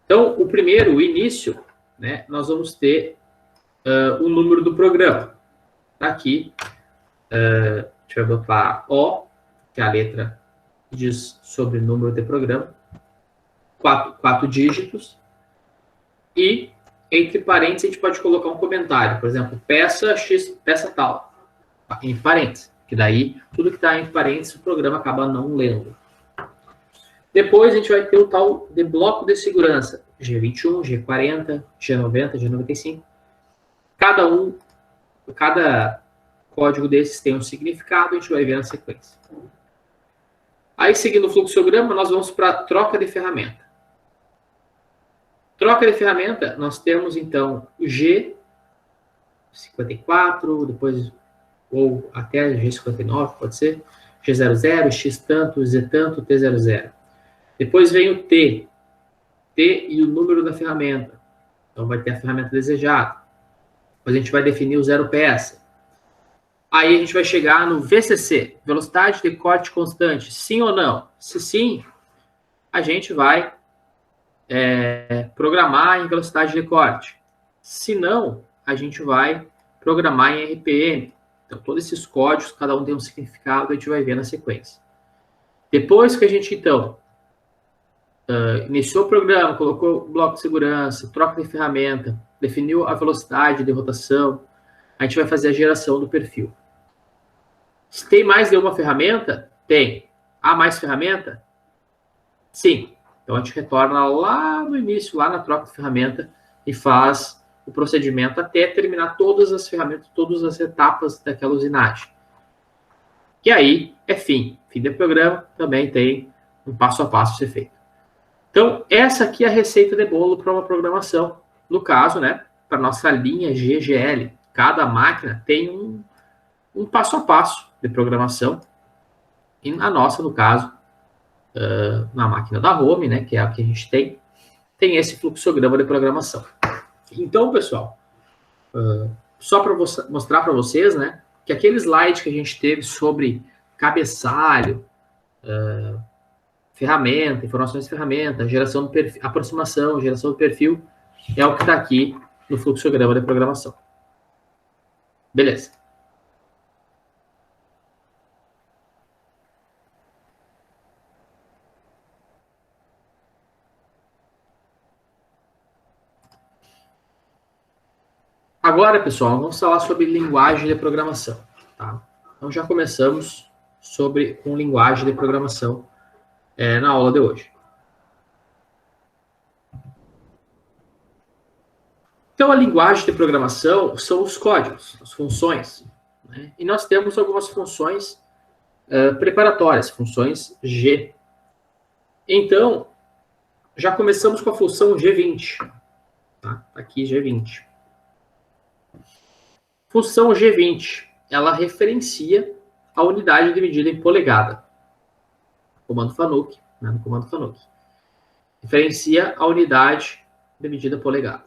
Então, o primeiro, o início, né, nós vamos ter o número do programa. Tá aqui, a gente vai botar O, que é a letra que diz sobre o número de programa, quatro dígitos, e entre parênteses a gente pode colocar um comentário, por exemplo, peça X, peça tal, em parênteses, que daí tudo que está entre parênteses o programa acaba não lendo. Depois a gente vai ter o tal de bloco de segurança, G21, G40, G90, G95. Cada código desses tem um significado, a gente vai ver na sequência. Aí, seguindo o fluxograma, nós vamos para a troca de ferramenta. Troca de ferramenta, nós temos, então, o G54, depois, ou até G59, pode ser, G00, X tanto, Z tanto, T00. Depois vem o T e o número da ferramenta. Então, vai ter a ferramenta desejada. Depois a gente vai definir o 0 peça. Aí a gente vai chegar no VCC, velocidade de corte constante, sim ou não? Se sim, a gente vai programar em velocidade de corte. Se não, a gente vai programar em RPM. Então, todos esses códigos, cada um tem um significado, a gente vai ver na sequência. Depois que a gente, então, iniciou o programa, colocou o bloco de segurança, troca de ferramenta, definiu a velocidade de rotação, a gente vai fazer a geração do perfil. Se tem mais de uma ferramenta? Tem. Há mais ferramenta? Sim. Então, a gente retorna lá no início, lá na troca de ferramenta, e faz o procedimento até terminar todas as ferramentas, todas as etapas daquela usinagem. E aí, é fim. Fim do programa, também tem um passo a passo a ser feito. Então, essa aqui é a receita de bolo para uma programação. No caso, né, para nossa linha GGL. Cada máquina tem um passo a passo de programação. E na nossa, no caso, na máquina da Home, né, que é a que a gente tem esse fluxograma de programação. Então, pessoal, só para mostrar para vocês, né, que aquele slide que a gente teve sobre cabeçalho, ferramenta, informações de ferramenta, geração do perfil, aproximação, geração do perfil, é o que está aqui no fluxograma de programação. Beleza. Agora, pessoal, vamos falar sobre linguagem de programação. Tá? Então, já começamos com linguagem de programação na aula de hoje. Então, a linguagem de programação são os códigos, as funções. Né? E nós temos algumas funções preparatórias, funções G. Então, já começamos com a função G20. Tá? Aqui, G20. Função G20, ela referencia a unidade de medida em polegada. Comando FANUC, né, no comando FANUC. Referencia a unidade de medida polegada.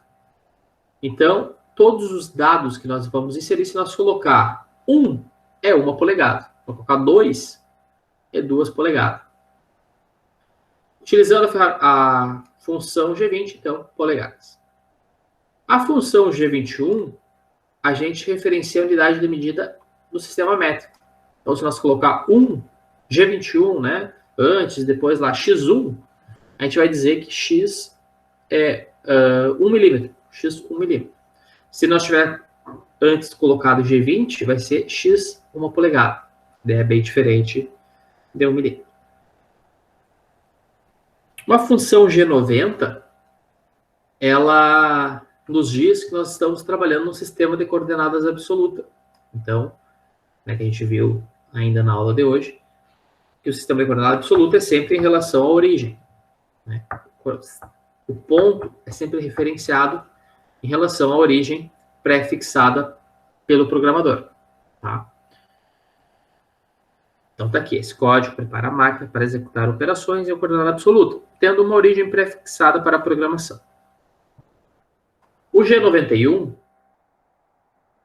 Então, todos os dados que nós vamos inserir, se nós colocar 1, é 1 polegada. Se colocar 2, é 2 polegadas. Utilizando a função G20, então, polegadas. A função G21, a gente referencia a unidade de medida do sistema métrico. Então, se nós colocar 1, G21, né, antes, depois lá, X1, a gente vai dizer que X é 1 milímetro. X 1 milímetro. Se nós tiver antes colocado G20, vai ser X 1 polegada. É bem diferente de 1 milímetro. Uma função G90, ela nos dias que nós estamos trabalhando no sistema de coordenadas absoluta. Então, né, que a gente viu ainda na aula de hoje, que o sistema de coordenadas absoluta é sempre em relação à origem. Né? O ponto é sempre referenciado em relação à origem pré-fixada pelo programador. Tá? Então, está aqui. Esse código prepara a máquina para executar operações em coordenada absoluta, tendo uma origem pré-fixada para a programação. O G91,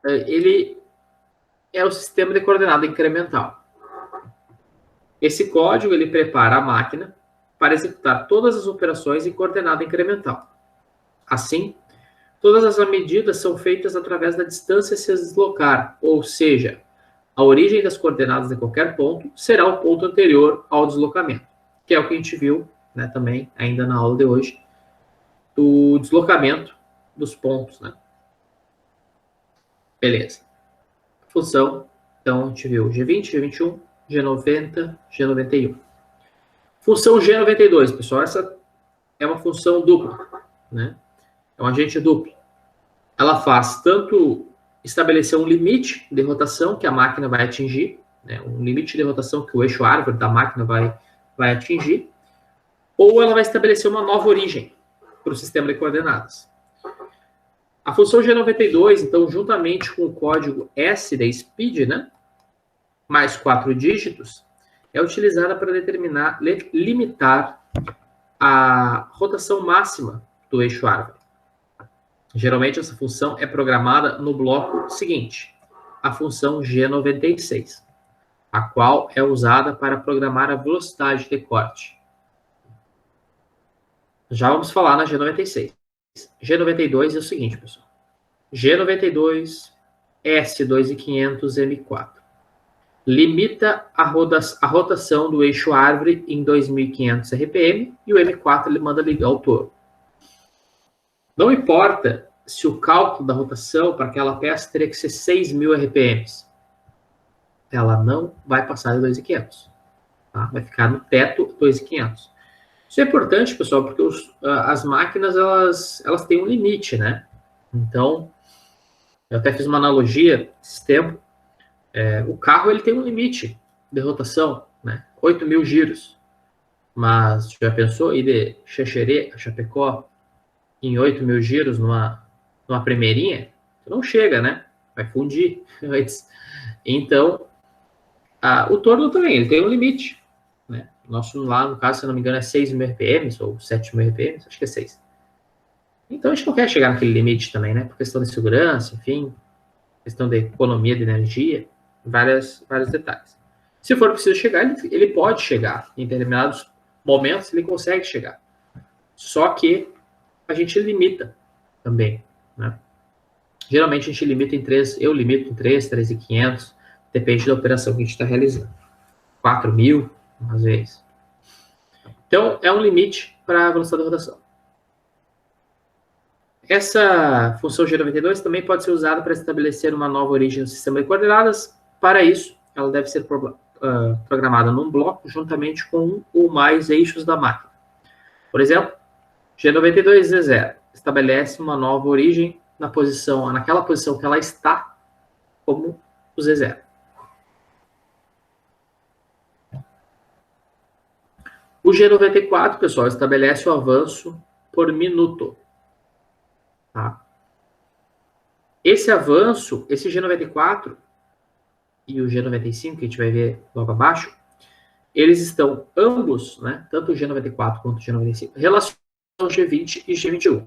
ele é o sistema de coordenada incremental. Esse código, ele prepara a máquina para executar todas as operações em coordenada incremental. Assim, todas as medidas são feitas através da distância a se deslocar, ou seja, a origem das coordenadas de qualquer ponto será o ponto anterior ao deslocamento, que é o que a gente viu, né, também, ainda na aula de hoje, do deslocamento dos pontos, né? Beleza. Função, então, a gente viu G20, G21, G90, G91. Função G92, pessoal, essa é uma função dupla, né? É um agente duplo. Ela faz tanto estabelecer um limite de rotação que a máquina vai atingir, né? Um limite de rotação que o eixo árvore da máquina vai atingir, ou ela vai estabelecer uma nova origem para o sistema de coordenadas. A função G92, então, juntamente com o código S da speed, né, mais 4 dígitos, é utilizada para limitar a rotação máxima do eixo árvore. Geralmente, essa função é programada no bloco seguinte, a função G96, a qual é usada para programar a velocidade de corte. Já vamos falar na G96. G92 é o seguinte, pessoal. G92, S2500, M4. Limita a rotação do eixo árvore em 2.500 RPM e o M4 ele manda ligar o touro. Não importa se o cálculo da rotação para aquela peça teria que ser 6.000 RPMs. Ela não vai passar de 2.500. Tá? Vai ficar no teto 2.500. Isso é importante, pessoal, porque as máquinas, elas têm um limite, né? Então, eu até fiz uma analogia esse tempo. O carro, ele tem um limite de rotação, né? 8.000 giros. Mas, já pensou ir de Xaxerê a Chapecó em 8.000 giros numa primeirinha? Não chega, né? Vai fundir antes. Então, o torno também, ele tem um limite. Né? Nosso lá, no caso, se não me engano, é 6.000 RPM ou 7.000 RPM, acho que é 6. Então, a gente não quer chegar naquele limite também, né? Por questão de segurança, enfim, questão de economia de energia, vários detalhes. Se for preciso chegar, ele pode chegar. Em determinados momentos, ele consegue chegar. Só que a gente limita também, né? Geralmente, a gente limita em 3, eu limito em 3.500, depende da operação que a gente está realizando. 4.000, às vezes. Então, é um limite para a velocidade de rotação. Essa função G92 também pode ser usada para estabelecer uma nova origem no sistema de coordenadas. Para isso, ela deve ser programada num bloco juntamente com um ou mais eixos da máquina. Por exemplo, G92Z0 estabelece uma nova origem naquela posição que ela está, como o Z0. O G94, pessoal, estabelece o avanço por minuto. Tá? Esse avanço, esse G94 e o G95, que a gente vai ver logo abaixo, eles estão ambos, né, tanto o G94 quanto o G95, relacionados ao G20 e G21.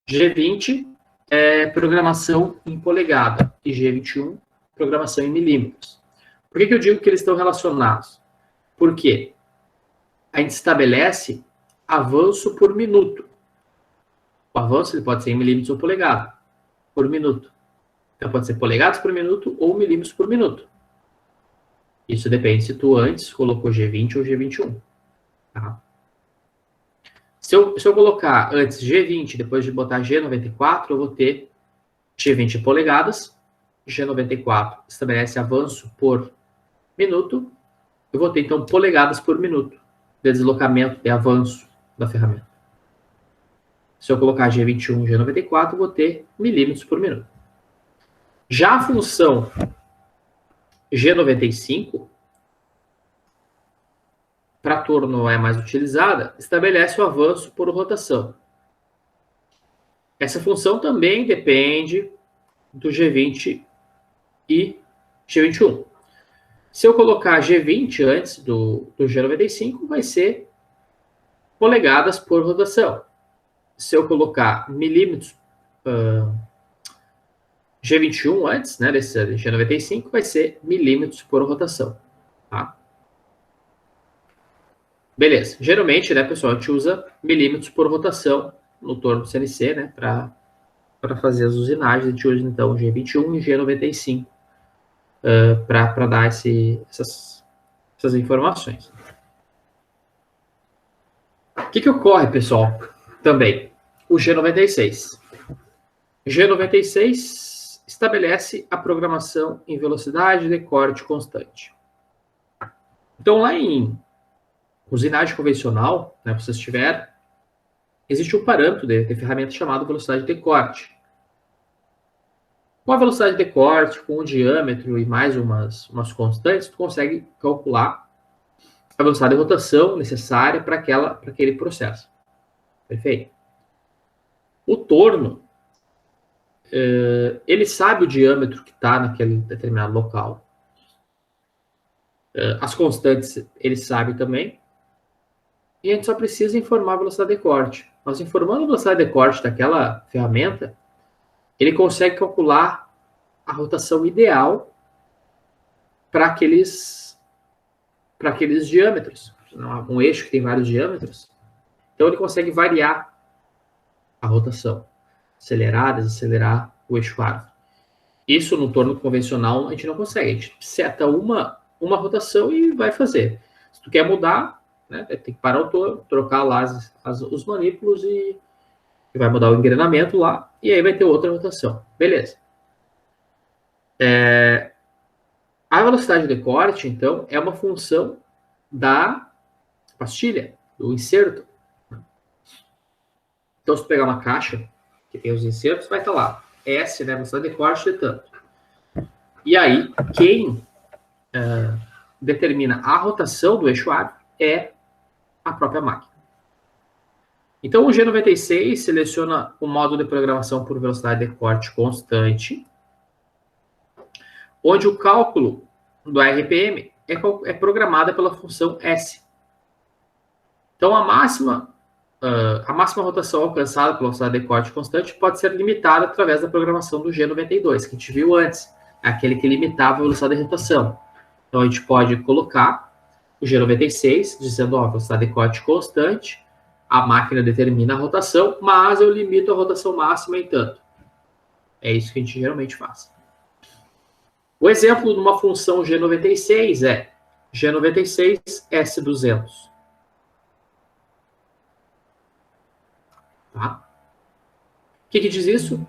G20 é programação em polegada e G21, programação em milímetros. Por que eu digo que eles estão relacionados? Porque a gente estabelece avanço por minuto. O avanço ele pode ser em milímetros ou polegada por minuto. Então, pode ser polegadas por minuto ou milímetros por minuto. Isso depende se tu antes colocou G20 ou G21. Tá? Se eu colocar antes G20, depois de botar G94, eu vou ter G20 polegadas, G94 estabelece avanço por minuto, eu vou ter, então, polegadas por minuto de deslocamento, de avanço da ferramenta. Se eu colocar G21 e G94, vou ter milímetros por minuto. Já a função G95, para torno é mais utilizada, estabelece o avanço por rotação. Essa função também depende do G20 e G21. Se eu colocar G20 antes do G95, vai ser polegadas por rotação. Se eu colocar milímetros G21 antes, né, desse G95, vai ser milímetros por rotação. Tá? Beleza. Geralmente, né, pessoal, a gente usa milímetros por rotação no torno do CNC, né, para fazer as usinagens. A gente usa, então, G21 e G95 para dar essas informações. O que ocorre, pessoal, também? O G96. G96 estabelece a programação em velocidade de corte constante. Então, lá em usinagem convencional, né, se vocês tiverem, existe um parâmetro de ferramenta chamado velocidade de corte. Com a velocidade de corte, com o diâmetro e mais umas constantes, tu consegue calcular a velocidade de rotação necessária para aquele processo. Perfeito? O torno, ele sabe o diâmetro que está naquele determinado local. As constantes ele sabe também. E a gente só precisa informar a velocidade de corte. Nós informando a velocidade de corte daquela ferramenta, ele consegue calcular a rotação ideal para aqueles diâmetros. Um eixo que tem vários diâmetros. Então ele consegue variar a rotação. Acelerar, desacelerar o eixo árvore. Isso no torno convencional a gente não consegue. A gente seta uma rotação e vai fazer. Se tu quer mudar, né, tem que parar o torno, trocar lá os manípulos e vai mudar o engrenamento lá, e aí vai ter outra rotação. Beleza. A velocidade de corte, então, é uma função da pastilha, do inserto. Então, se tu pegar uma caixa que tem os insertos, vai estar lá. S, né, velocidade de corte de tanto. E aí, quem determina a rotação do eixo árvore é a própria máquina. Então, o G96 seleciona o modo de programação por velocidade de corte constante, onde o cálculo do RPM é programado pela função S. Então, a máxima rotação alcançada pela velocidade de corte constante pode ser limitada através da programação do G92, que a gente viu antes, aquele que limitava a velocidade de rotação. Então, a gente pode colocar o G96, dizendo, ó, velocidade de corte constante, a máquina determina a rotação, mas eu limito a rotação máxima em tanto. É isso que a gente geralmente faz. O exemplo de uma função G96 é G96 S200. Tá? O que diz isso?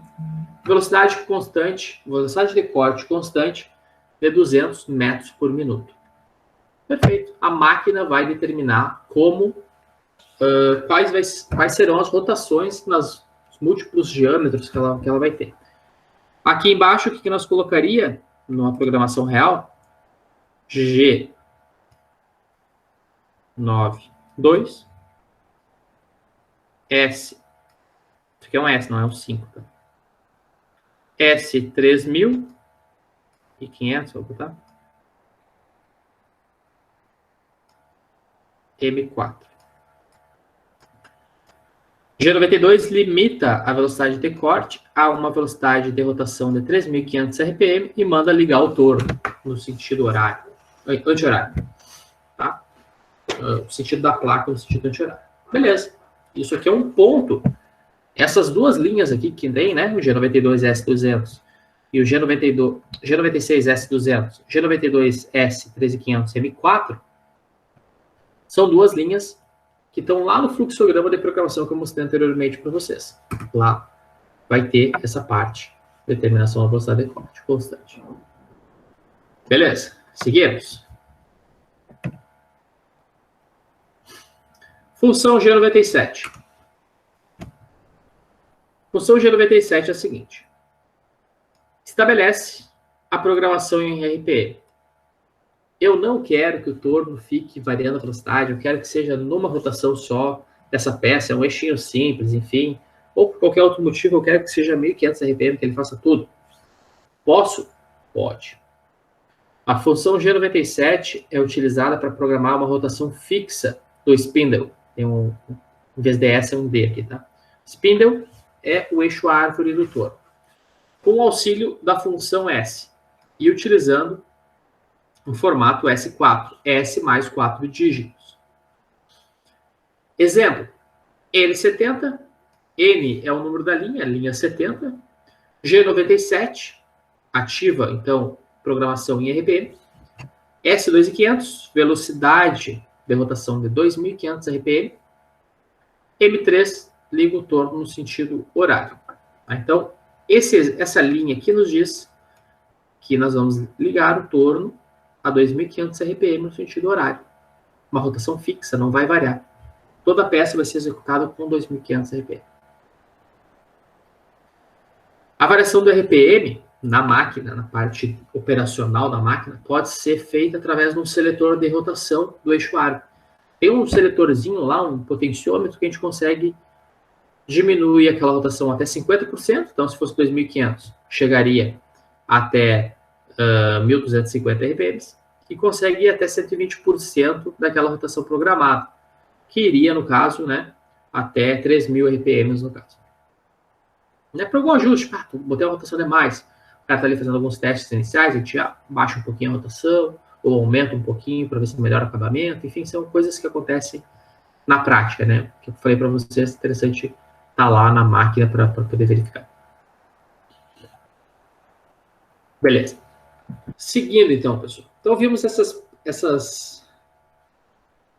Velocidade constante, velocidade de corte constante de 200 metros por minuto. Perfeito. A máquina vai determinar quais serão as rotações nos múltiplos diâmetros que ela vai ter. Aqui embaixo, o que nós colocaria numa programação real? G92 S. Isso aqui é um S, não é um 5. Tá? S3500, vou botar. M4. G92 limita a velocidade de corte a uma velocidade de rotação de 3.500 RPM e manda ligar o torno no sentido anti-horário. Tá? O sentido da placa no sentido anti-horário. Beleza. Isso aqui é um ponto. Essas duas linhas aqui que tem, né? O G92S200 e o G96S200, G92S13500 M4, são duas linhas que estão lá no fluxograma de programação que eu mostrei anteriormente para vocês. Lá vai ter essa parte, determinação da velocidade de corte constante. Beleza, seguimos. Função G97. Função G97 é a seguinte. Estabelece a programação em RPM. Eu não quero que o torno fique variando a velocidade, eu quero que seja numa rotação só dessa peça, é um eixinho simples, enfim, ou por qualquer outro motivo, eu quero que seja 1500 RPM, que ele faça tudo. Posso? Pode. A função G97 é utilizada para programar uma rotação fixa do spindle. Tem em vez de S é um D aqui, tá? Spindle é o eixo árvore do torno, com o auxílio da função S, e utilizando um formato S4, S mais 4 dígitos. Exemplo, N70, N é o número da linha 70, G97, ativa, então, programação em RPM, S2500, velocidade de rotação de 2500 RPM, M3, liga o torno no sentido horário. Então, essa linha aqui nos diz que nós vamos ligar o torno a 2500 RPM no sentido horário. Uma rotação fixa, não vai variar. Toda a peça vai ser executada com 2500 RPM. A variação do RPM na máquina, na parte operacional da máquina, pode ser feita através de um seletor de rotação do eixo árvore. Tem um seletorzinho lá, um potenciômetro, que a gente consegue diminuir aquela rotação até 50%. Então, se fosse 2500, chegaria até 1250 RPM e consegue ir até 120% daquela rotação programada, que iria, no caso, né, até 3000 RPM, no caso. Né, para algum ajuste, botei a rotação demais, o cara está ali fazendo alguns testes iniciais, a gente baixa um pouquinho a rotação, ou aumenta um pouquinho para ver se melhora o acabamento, enfim, são coisas que acontecem na prática, né, que eu falei para vocês, é interessante estar lá na máquina para poder verificar. Beleza. Seguindo, então, pessoal. Então, vimos esses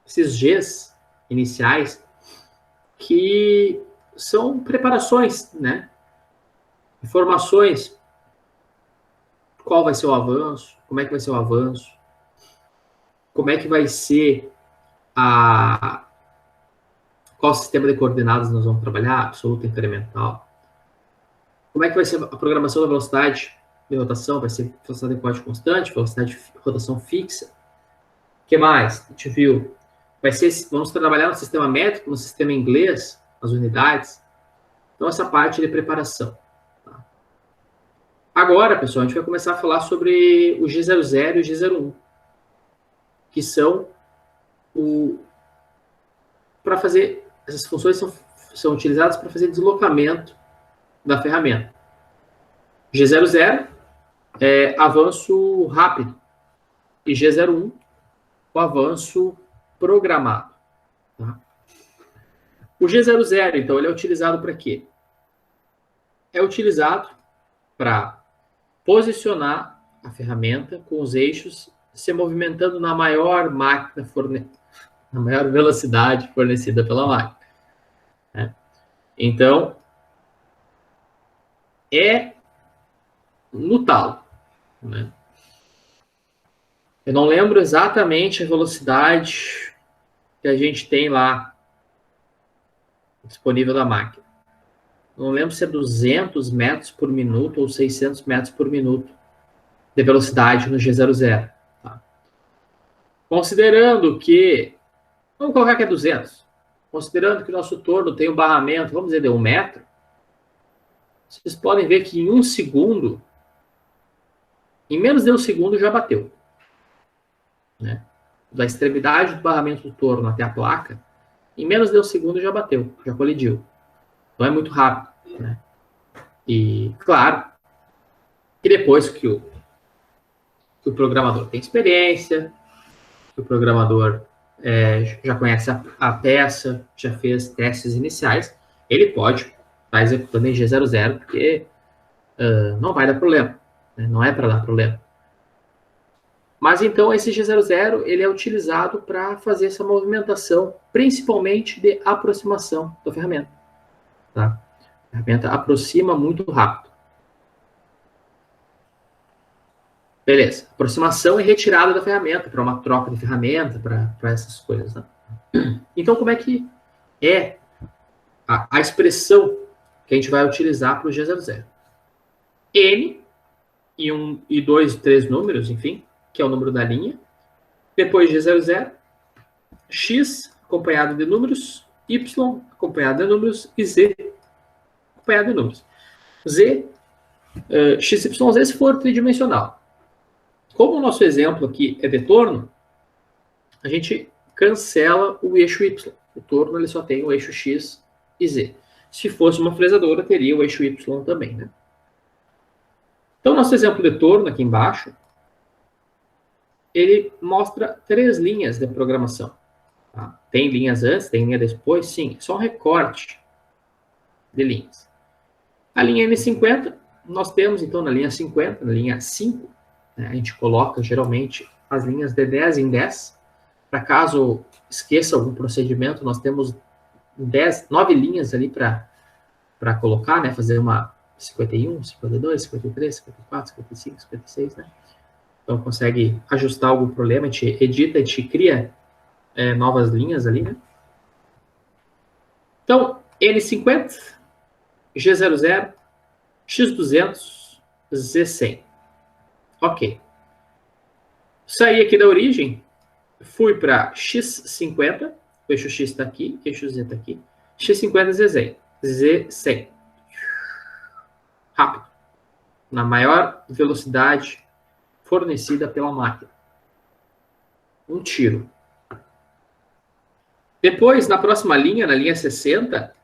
Gs iniciais que são preparações, né? Informações. Qual vai ser o avanço? Como é que vai ser o avanço? Como é que vai ser qual sistema de coordenadas nós vamos trabalhar? Absoluta, incremental. Como é que vai ser a programação da velocidade de rotação? Vai ser velocidade de corte constante, velocidade de rotação fixa? O que mais? A gente viu. Vamos trabalhar no sistema métrico, no sistema inglês, as unidades. Então, essa parte de preparação. Tá? Agora, pessoal, a gente vai começar a falar sobre o G00 e o G01, que são para fazer, essas funções são utilizadas para fazer deslocamento da ferramenta. G00 é avanço rápido e G01 o avanço programado. Tá? O G00, então, ele é utilizado para quê? É utilizado para posicionar a ferramenta com os eixos se movimentando na maior máquina na maior velocidade fornecida pela máquina. Né? Então, é no talo. Né? Eu não lembro exatamente a velocidade que a gente tem lá disponível da máquina. Não lembro se é 200 metros por minuto ou 600 metros por minuto de velocidade no G00. Tá? Considerando que, vamos colocar que é 200, considerando que o nosso torno tem um barramento, vamos dizer, de 1 metro, vocês podem ver que em 1 segundo, em menos de 1 segundo já bateu. Né? Da extremidade do barramento do torno até a placa, em menos de 1 segundo já bateu, já colidiu. Não é muito rápido. Né? E, claro, que depois que o programador tem experiência, que o programador já conhece a peça, já fez testes iniciais, ele pode estar executando em G00, porque não vai dar problema. Né? Não é para dar problema. Mas, então, esse G00 ele é utilizado para fazer essa movimentação, principalmente de aproximação da ferramenta. Tá? A ferramenta aproxima muito rápido. Beleza. Aproximação e retirada da ferramenta, para uma troca de ferramenta, para essas coisas. Né? Então, como é que é a expressão que a gente vai utilizar para o G00. N, e 2, 3 números, enfim, que é o número da linha. Depois G00, X acompanhado de números, Y acompanhado de números e Z acompanhado de números. Z, XYZ se for tridimensional. Como o nosso exemplo aqui é de torno, a gente cancela o eixo Y. O torno ele só tem o eixo X e Z. Se fosse uma fresadora, teria o eixo Y também, né? Então, nosso exemplo de torno aqui embaixo, ele mostra 3 linhas de programação. Tá? Tem linhas antes, tem linha depois, sim. Só um recorte de linhas. A linha N50, nós temos, então, na linha 50, na linha 5, né, a gente coloca, geralmente, as linhas de 10 em 10. Para caso esqueça algum procedimento, nós temos 9 linhas ali para colocar, né, fazer uma 51, 52, 53, 54, 55, 56, né? Então, consegue ajustar algum problema, a gente edita, a gente cria novas linhas ali, né? Então, N50, G00, X200, Z100. Ok. Saí aqui da origem, fui para X50, o eixo X está aqui, o eixo Z está aqui. X50, Z100. Z100. Rápido. Na maior velocidade fornecida pela máquina. Um tiro. Depois, na próxima linha, na linha 60,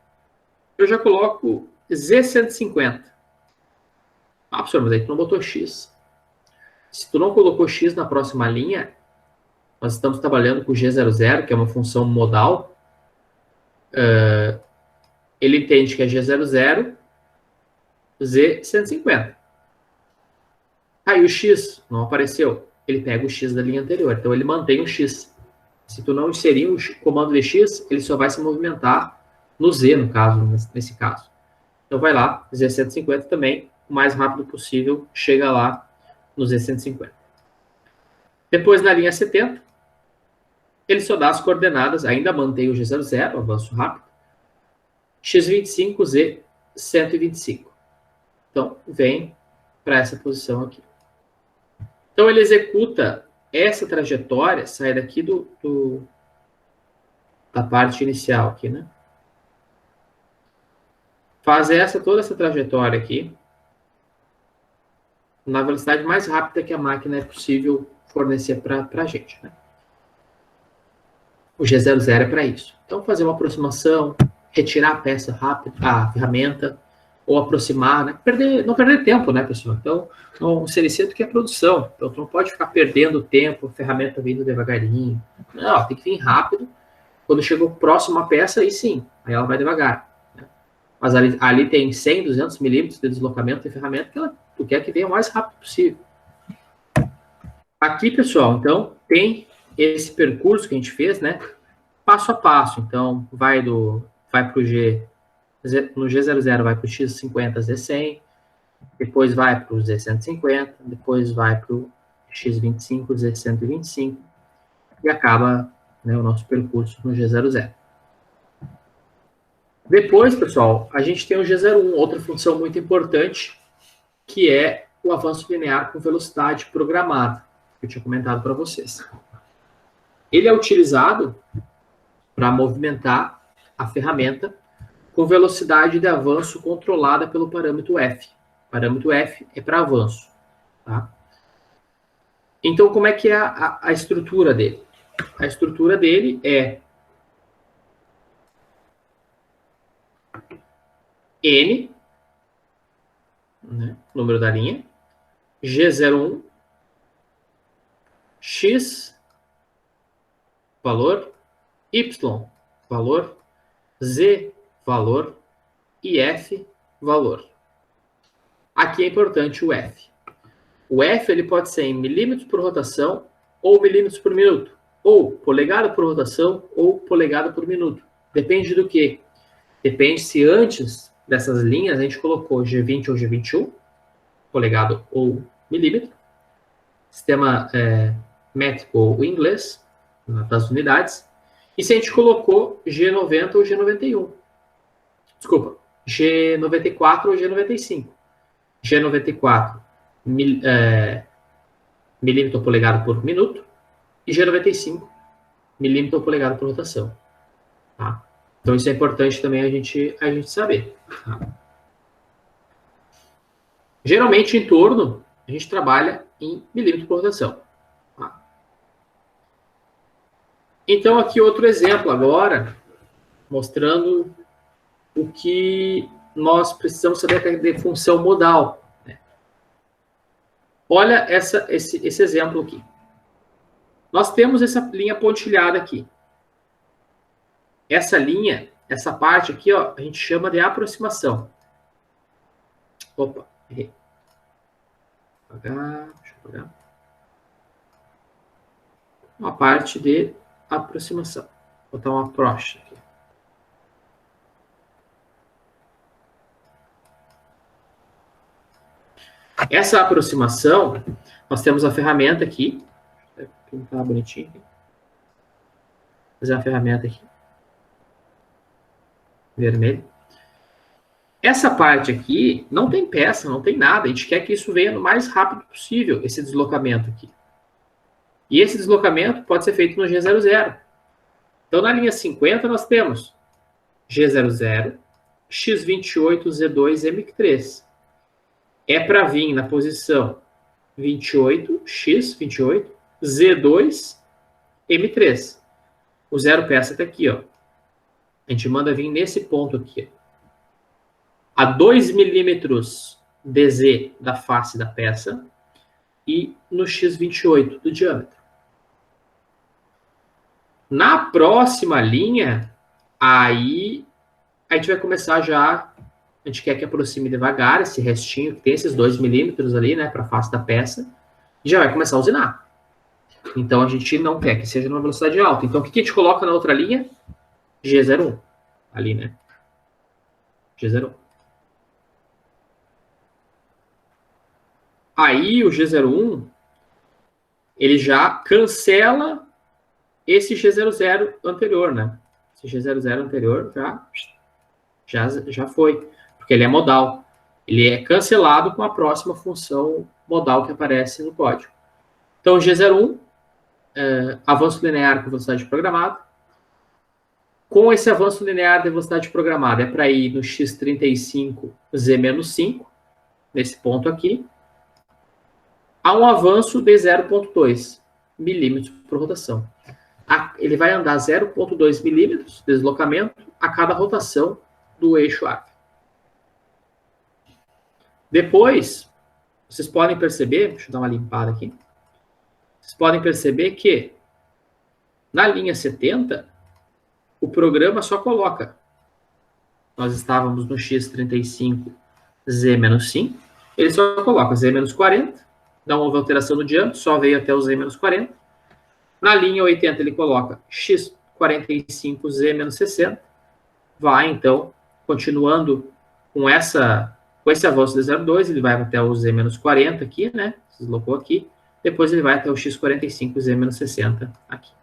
eu já coloco Z150. Ah, professor, mas aí tu não botou X. Se tu não colocou X na próxima linha, nós estamos trabalhando com G00, que é uma função modal. Ele entende que é G00, Z150. Aí o X não apareceu. Ele pega o X da linha anterior. Então, ele mantém o X. Se tu não inserir o comando de X, ele só vai se movimentar no Z, no caso, nesse caso. Então, vai lá, Z150 também, o mais rápido possível, chega lá no Z150. Depois, na linha 70, ele só dá as coordenadas, ainda mantém o G00, avanço rápido, X25, Z125. Então, vem para essa posição aqui. Então, ele executa essa trajetória, sai daqui da parte inicial aqui, né? Faz toda essa trajetória aqui na velocidade mais rápida que a máquina é possível fornecer para a gente, né? O G00 é para isso. Então, fazer uma aproximação, retirar a peça rápida, a ferramenta, ou aproximar, né? Não perder tempo, né, pessoal? Então, um CNC que é produção. Então, tu não pode ficar perdendo tempo, a ferramenta vindo devagarinho. Não, tem que vir rápido. Quando chegou próximo à peça, aí sim, aí ela vai devagar. Né? Mas ali tem 100, 200 milímetros de deslocamento de ferramenta que tu quer que venha o mais rápido possível. Aqui, pessoal, então, tem esse percurso que a gente fez, né? Passo a passo. Então, vai para o G... No G00 vai para o X50, Z100, depois vai para o Z150, depois vai para o X25, Z125, e acaba, né, o nosso percurso no G00. Depois, pessoal, a gente tem o G01, outra função muito importante, que é o avanço linear com velocidade programada, que eu tinha comentado para vocês. Ele é utilizado para movimentar a ferramenta com velocidade de avanço controlada pelo parâmetro F. O parâmetro F é para avanço. Tá? Então, como é que é a estrutura dele? A estrutura dele é N, né, número da linha, G01, X, valor, Y, valor, Z, valor, e F, valor. Aqui é importante o F. O F ele pode ser em milímetros por rotação ou milímetros por minuto, ou polegada por rotação ou polegada por minuto. Depende do quê? Depende se antes dessas linhas a gente colocou G20 ou G21, polegado ou milímetro, sistema métrico ou inglês, das unidades, e se a gente colocou G90 ou G91. Desculpa, G94 ou G95. G94, milímetro polegada por minuto, e G95, milímetro polegada por rotação. Tá? Então, isso é importante também a gente saber. Tá? Geralmente, em torno, a gente trabalha em milímetro por rotação. Tá? Então, aqui outro exemplo agora, mostrando o que nós precisamos saber de função modal. Né? Olha esse exemplo aqui. Nós temos essa linha pontilhada aqui. Essa linha, essa parte aqui, ó, a gente chama de aproximação. Opa, errei. Deixa eu apagar. Uma parte de aproximação. Vou botar uma approach aqui. Essa aproximação, nós temos a ferramenta aqui. Vou pintar bonitinho. Fazer uma ferramenta aqui. Vermelho. Essa parte aqui não tem peça, não tem nada. A gente quer que isso venha o mais rápido possível, esse deslocamento aqui. E esse deslocamento pode ser feito no G00. Então, na linha 50, nós temos G00, X28, Z2, M3. É para vir na posição 28, X28, Z2, M3. O zero peça está aqui, ó. A gente manda vir nesse ponto aqui, ó. A 2 milímetros DZ da face da peça e no X28 do diâmetro. Na próxima linha, aí a gente vai começar já, a gente quer que aproxime devagar esse restinho, que tem esses 2 milímetros ali, né, para a face da peça, e já vai começar a usinar. Então, a gente não quer que seja numa velocidade alta. Então, o que a gente coloca na outra linha? G01. Ali, né? G01. Aí, o G01, ele já cancela esse G00 anterior, né? Esse G00 anterior já foi, porque ele é modal. Ele é cancelado com a próxima função modal que aparece no código. Então, G01, avanço linear com velocidade programada. Com esse avanço linear de velocidade programada, é para ir no X35, Z-5, nesse ponto aqui, a um avanço de 0,2 milímetros por rotação. Ele vai andar 0,2 milímetros de deslocamento a cada rotação do eixo árvore. Depois, vocês podem perceber, deixa eu dar uma limpada aqui, vocês podem perceber que na linha 70, o programa só coloca, nós estávamos no X35, Z-5, ele só coloca Z-40, dá uma alteração no diâmetro, só veio até o Z-40. Na linha 80 ele coloca X45, Z-60, vai então, continuando com esse avanço de 0,2, ele vai até o Z-40 aqui, né, se deslocou aqui, depois ele vai até o X45, Z-60 aqui.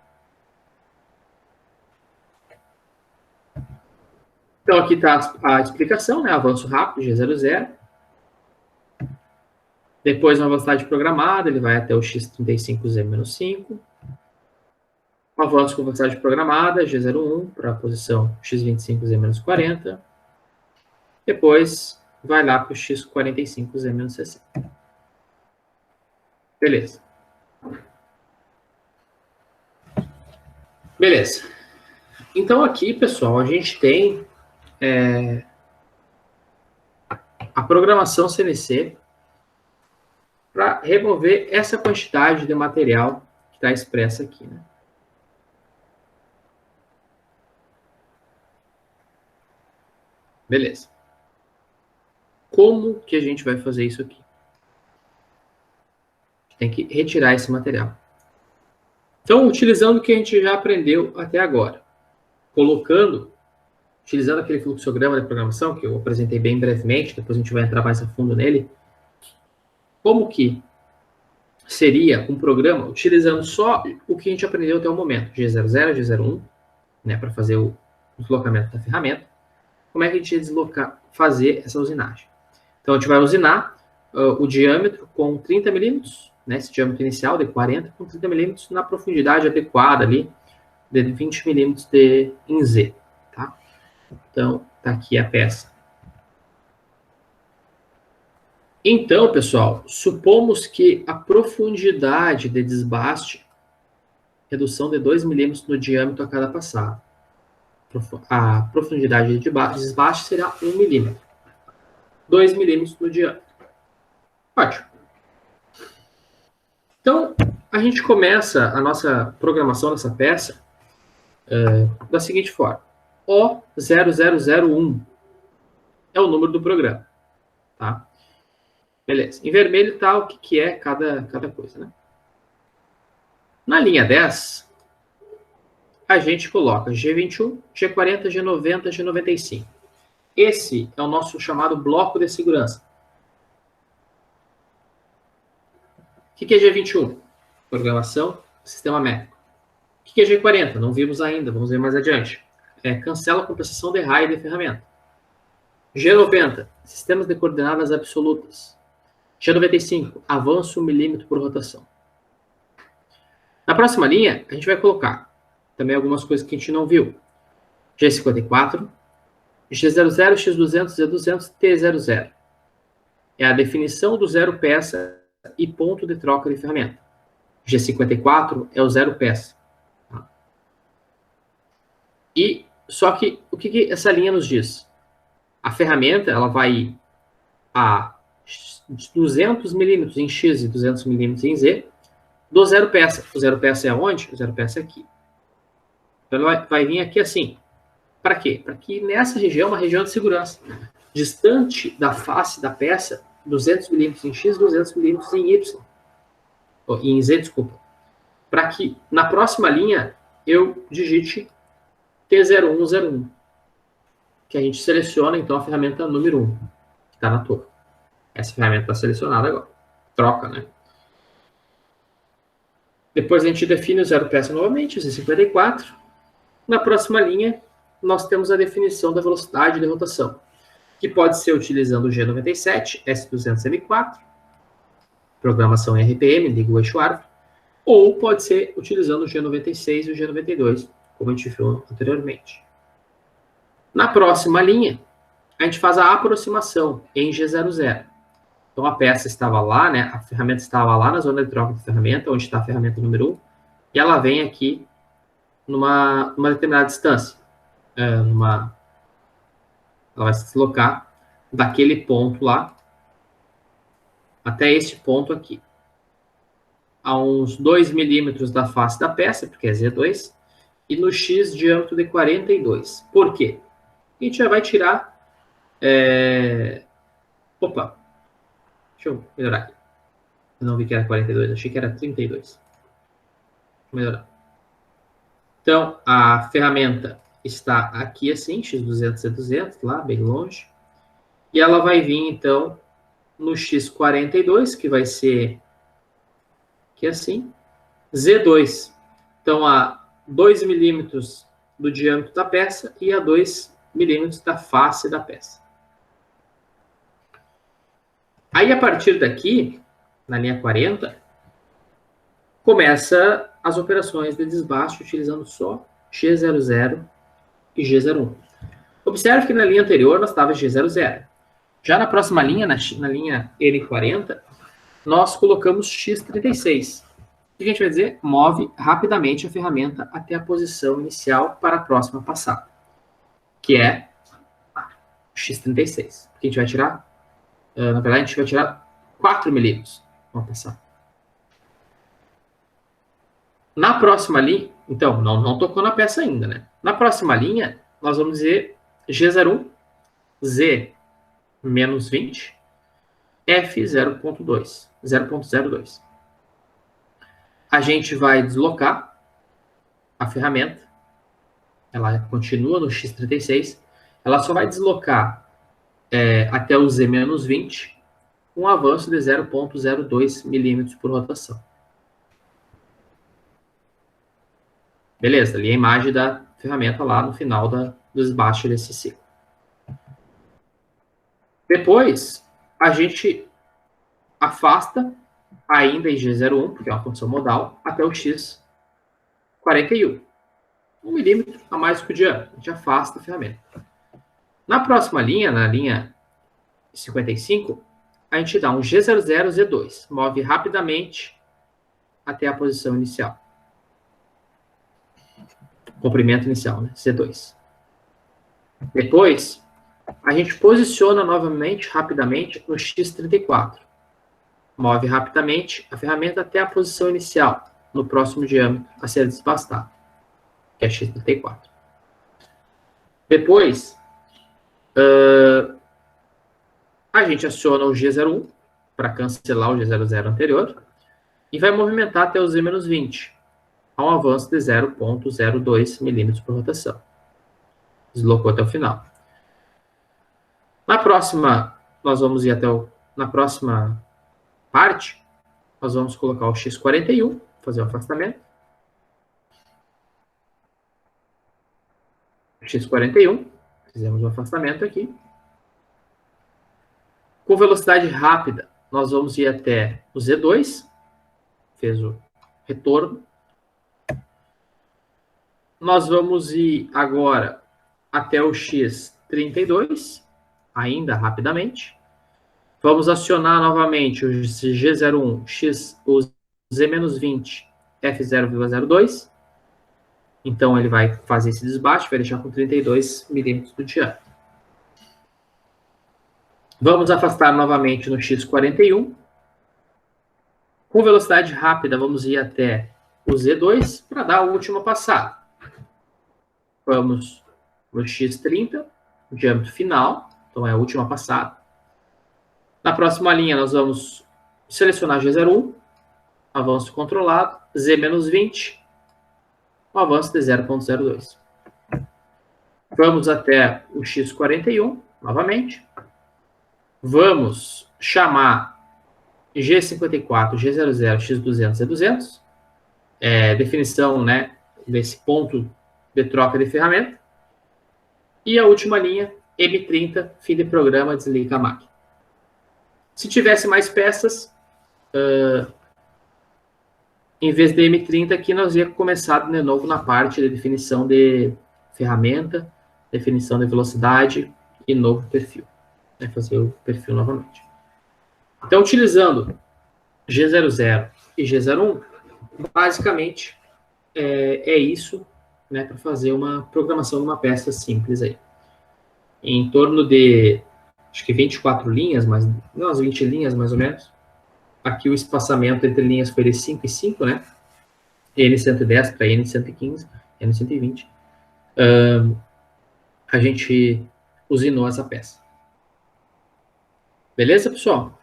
Então, aqui está a explicação, né? Avanço rápido, G00. Depois, na velocidade programada, ele vai até o X35, Z-5. Avanço com velocidade programada, G01, para a posição X25, Z-40. Depois, vai lá para o X45, Z-60. Beleza. Beleza. Então, aqui, pessoal, a gente tem a programação CNC para remover essa quantidade de material que está expressa aqui, né? Beleza. Como que a gente vai fazer isso aqui? Tem que retirar esse material. Então, utilizando o que a gente já aprendeu até agora, utilizando aquele fluxograma de programação, que eu apresentei bem brevemente, depois a gente vai entrar mais a fundo nele, como que seria um programa utilizando só o que a gente aprendeu até o momento, G00, G01, né, para fazer o deslocamento da ferramenta, como é que a gente ia fazer essa usinagem? Então, a gente vai usinar o diâmetro com 30 milímetros, né, esse diâmetro inicial de 40 com 30 milímetros na profundidade adequada ali, de 20 milímetros em Z. Tá? Então, tá aqui a peça. Então, pessoal, supomos que a profundidade de desbaste, redução de 2 milímetros no diâmetro a cada passada. A profundidade de desbaste será 1 milímetro. 2 milímetros no diâmetro. Ótimo. Então, a gente começa a nossa programação dessa peça da seguinte forma. O0001 é o número do programa. Tá? Beleza. Em vermelho está o que é cada coisa. Né? Na linha 10, a gente coloca G21, G40, G90, G95. Esse é o nosso chamado bloco de segurança. O que é G21? Programação, sistema métrico. O que é G40? Não vimos ainda, vamos ver mais adiante. Cancela a compensação de raio de ferramenta. G90, sistemas de coordenadas absolutas. G95, avanço 1 milímetro por rotação. Na próxima linha, a gente vai colocar também algumas coisas que a gente não viu. G54, G00, X200, Z200, T00. É a definição do zero peça e ponto de troca de ferramenta. G54 é o zero peça. Tá? E só que o que essa linha nos diz? A ferramenta ela vai a 200 milímetros em X e 200 milímetros em Z do zero peça. O zero peça é onde? O zero peça é aqui. Então ela vai vir aqui assim. Para quê? Para que nessa região, uma região de segurança, distante da face da peça, 200 milímetros em X, 200 milímetros em Y. Em Z, desculpa. Para que na próxima linha eu digite T0101. Que a gente seleciona, então, a ferramenta número 1, que está na torre. Essa ferramenta está selecionada agora. Troca, né? Depois a gente define o zero peça novamente, o Z54. Na próxima linha, nós temos a definição da velocidade de rotação, que pode ser utilizando o G97, S200M4, programação RPM, liga o eixo árvore, ou pode ser utilizando o G96 e o G92, como a gente viu anteriormente. Na próxima linha, a gente faz a aproximação em G00. Então, a peça estava lá, né? A ferramenta estava lá na zona de troca de ferramenta, onde está a ferramenta número 1, e ela vem aqui numa determinada distância. Ela vai se deslocar daquele ponto lá até este ponto aqui. A uns 2 milímetros da face da peça, porque é Z2, e no X diâmetro de 42. Por quê? A gente já vai tirar... Opa! Deixa eu melhorar aqui. Eu não vi que era 42, achei que era 32. Vou melhorar. Então, a ferramenta está aqui assim, X200, Z200, lá bem longe. E ela vai vir, então, no X42, que vai ser aqui assim, Z2. Então, a 2 milímetros do diâmetro da peça e a 2 milímetros da face da peça. Aí, a partir daqui, na linha 40, começa as operações de desbaste utilizando só G00 e G01. Observe que na linha anterior nós estávamos G00. Já na próxima linha, na linha N40, nós colocamos X36. O que a gente vai dizer? Move rapidamente a ferramenta até a posição inicial para a próxima passada, que é X36. O que a gente vai tirar? Na verdade, a gente vai tirar 4 milímetros. Vamos passar. Na próxima linha, então, não tocou na peça ainda, né? Na próxima linha, nós vamos dizer G01, Z menos 20, F 0.2, 0.02. A gente vai deslocar a ferramenta, ela continua no X36, ela só vai deslocar até o Z menos 20, um avanço de 0.02 milímetros por rotação. Beleza, ali a imagem da ferramenta lá no final do desbaste desse ciclo. Depois, a gente afasta ainda em G01, porque é uma função modal, até o x41. 1 milímetro a mais que o diâmetro. A gente afasta a ferramenta. Na próxima linha, na linha 55, a gente dá um G00, Z2. Move rapidamente até a posição inicial. Comprimento inicial, né? Z2. Depois, a gente posiciona novamente, rapidamente, no X34. Move rapidamente a ferramenta até a posição inicial, no próximo diâmetro a ser desbastado, que é X34. Depois, a gente aciona o G01 para cancelar o G00 anterior e vai movimentar até o Z-20, a um avanço de 0,02 milímetros por rotação. Deslocou até o final. Na próxima, nós vamos ir até na próxima parte, nós vamos colocar o X41, fazer o afastamento. X41, fizemos o afastamento aqui. Com velocidade rápida, nós vamos ir até o Z2, fez o retorno. Nós vamos ir agora até o X32, ainda rapidamente. Vamos acionar novamente o G01, o Z-20, F0,02. Então, ele vai fazer esse desbaste, vai deixar com 32 milímetros do diâmetro. Vamos afastar novamente no X41. Com velocidade rápida, vamos ir até o Z2 para dar a última passada. Vamos no X30, o diâmetro final, então é a última passada. Na próxima linha, nós vamos selecionar G01, avanço controlado, Z-20, um avanço de 0,02. Vamos até o X41, novamente. Vamos chamar G54, G00, X200, Z200. Definição, né, desse ponto de troca de ferramenta. E a última linha, M30, fim de programa, desliga a máquina. Se tivesse mais peças, em vez de M30 aqui, nós ia começar de novo na parte de definição de ferramenta, definição de velocidade e novo perfil. Fazer o perfil novamente. Então, utilizando G00 e G01, basicamente é isso, né, para fazer uma programação de uma peça simples aí. Em torno de, acho que 24 linhas, umas 20 linhas mais ou menos. Aqui o espaçamento entre linhas foi de 5 e 5, né? N110 para N115, N120. A gente usinou essa peça. Beleza, pessoal?